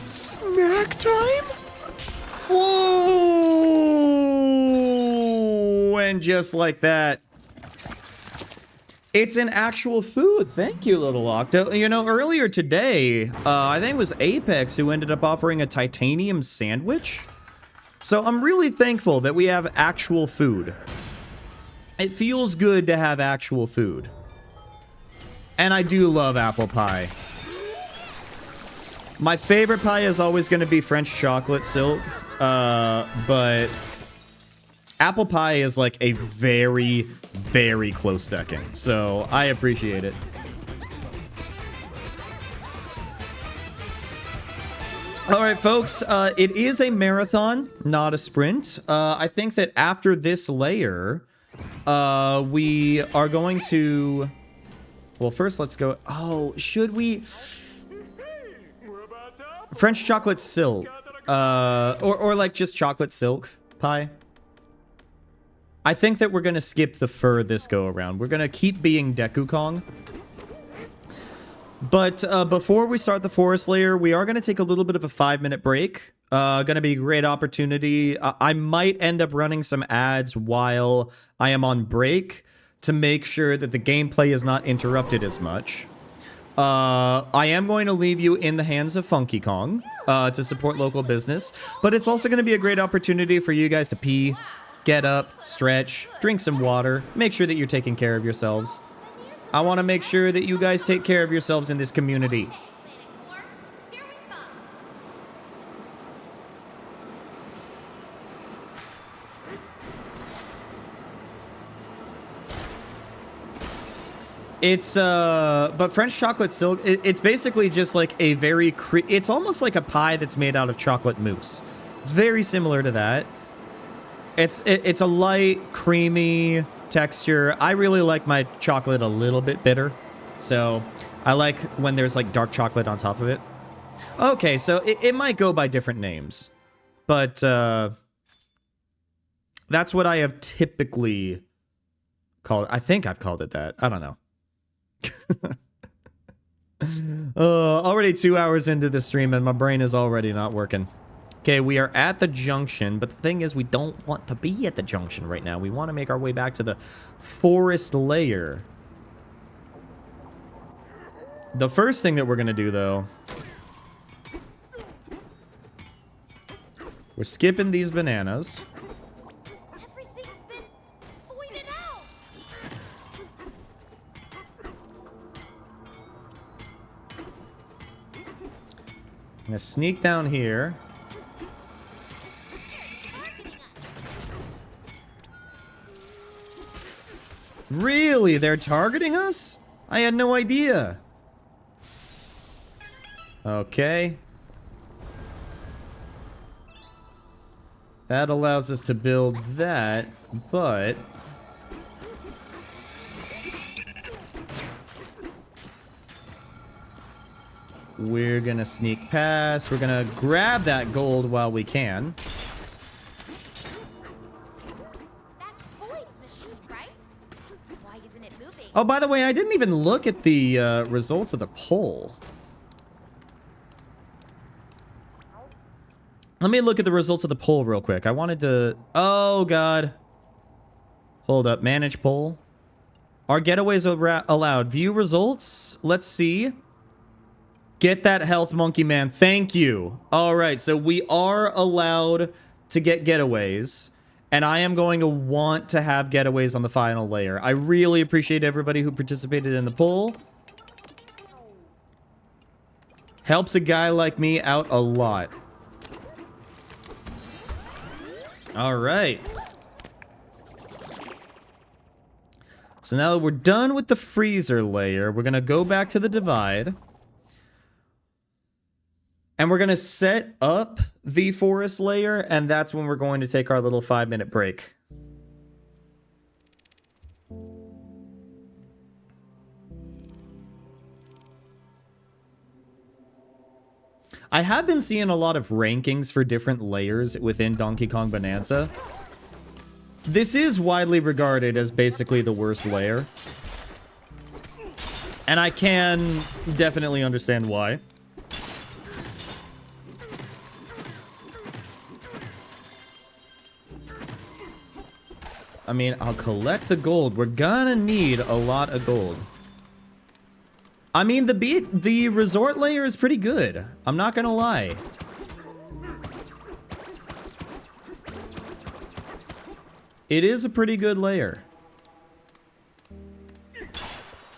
Snack time? Whoa! And just like that. It's an actual food. Thank you, Little Octo. You know, earlier today, I think it was Apex who ended up offering a titanium sandwich. So I'm really thankful that we have actual food. It feels good to have actual food. And I do love apple pie. My favorite pie is always going to be French chocolate silk. But apple pie is like a very, very close second. So I appreciate it. All right, folks, it is a marathon, not a sprint. I think that after this layer, we are going to... Well, first, let's go... Oh, should we... French chocolate silk. Or like just chocolate silk pie. I think that we're going to skip the fur this go around. We're going to keep being Deku Kong. But before we start the forest layer, we are going to take a little bit of a 5-minute break. Going to be a great opportunity. I might end up running some ads while I am on break to make sure that the gameplay is not interrupted as much. I am going to leave you in the hands of Funky Kong to support local business. But it's also going to be a great opportunity for you guys to pee, get up, stretch, drink some water, make sure that you're taking care of yourselves. I want to make sure that you guys take care of yourselves in this community. It's, but French chocolate silk, it's basically just like a very, it's almost like a pie that's made out of chocolate mousse. It's very similar to that. It's a light, creamy texture. I really like my chocolate a little bit bitter. So I like when there's like dark chocolate on top of it. Okay, so it might go by different names. But that's what I have typically called. I think I've called it that. I don't know. Already 2 hours into the stream and my brain is already not working. Okay, we are at the junction, but the thing is we don't want to be at the junction right now. We want to make our way back to the forest layer. The first thing that we're going to do, though... We're skipping these bananas. Everything's been pointed out. I'm going to sneak down here. Really? They're targeting us? I had no idea. Okay. That allows us to build that, but... we're gonna sneak past. We're gonna grab that gold while we can. That's Void's machine, right? Why isn't it moving? Oh, by the way, I didn't even look at the results of the poll. Let me look at the results of the poll real quick. I wanted to... oh, God. Hold up. Manage poll. Are getaways allowed? View results. Let's see. Get that health, monkey man. Thank you. All right. So we are allowed to get getaways. And I am going to want to have getaways on the final layer. I really appreciate everybody who participated in the poll. Helps a guy like me out a lot. All right. So now that we're done with the freezer layer, we're going to go back to the divide. And we're going to set up the forest layer, and that's when we're going to take our little 5-minute break. I have been seeing a lot of rankings for different layers within Donkey Kong Bananza. This is widely regarded as basically the worst layer. And I can definitely understand why. I mean, I'll collect the gold. We're gonna need a lot of gold. I mean, the resort layer is pretty good. I'm not gonna lie. It is a pretty good layer.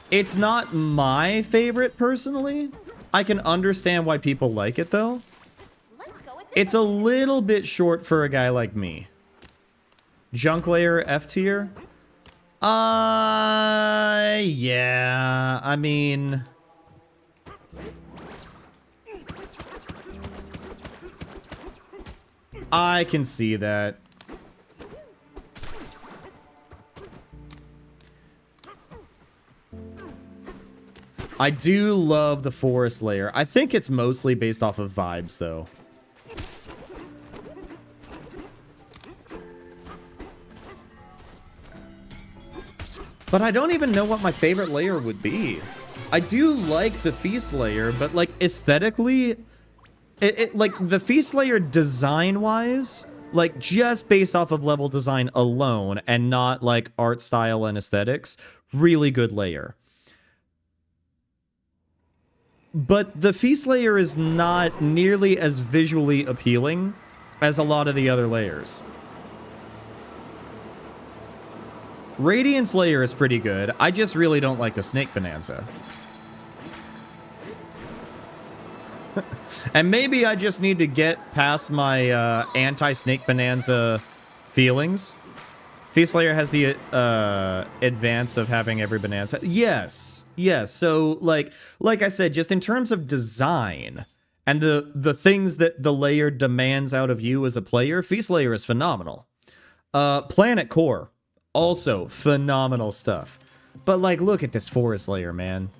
It's not my favorite, personally. I can understand why people like it, though. Let's go It's a little bit short for a guy like me. Junk layer, F tier? Yeah. I mean... I can see that. I do love the forest layer. I think it's mostly based off of vibes, though. But I don't even know what my favorite layer would be. I do like the feast layer, but like aesthetically, like the feast layer design-wise, like just based off of level design alone and not like art style and aesthetics, really good layer. But the feast layer is not nearly as visually appealing as a lot of the other layers. Radiance layer is pretty good. I just really don't like the snake bonanza. And maybe I just need to get past my anti-snake bonanza feelings. Feast layer has the advance of having every bonanza. Yes. Yes. So like I said, just in terms of design and the things that the layer demands out of you as a player, Feast layer is phenomenal. Planet Core. Also, phenomenal stuff. But, like, look at this forest layer, man.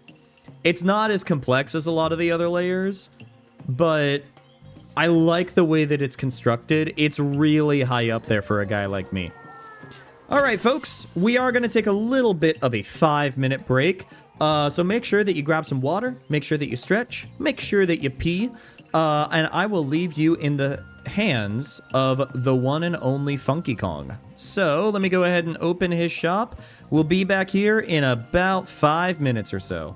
It's not as complex as a lot of the other layers, but I like the way that it's constructed. It's really high up there for a guy like me. All right, folks. We are going to take a little bit of a 5-minute break. So make sure that you grab some water. Make sure that you stretch. Make sure that you pee. And I will leave you in the hands of the one and only Funky Kong. So let me go ahead and open his shop. We'll be back here in about 5 minutes or so.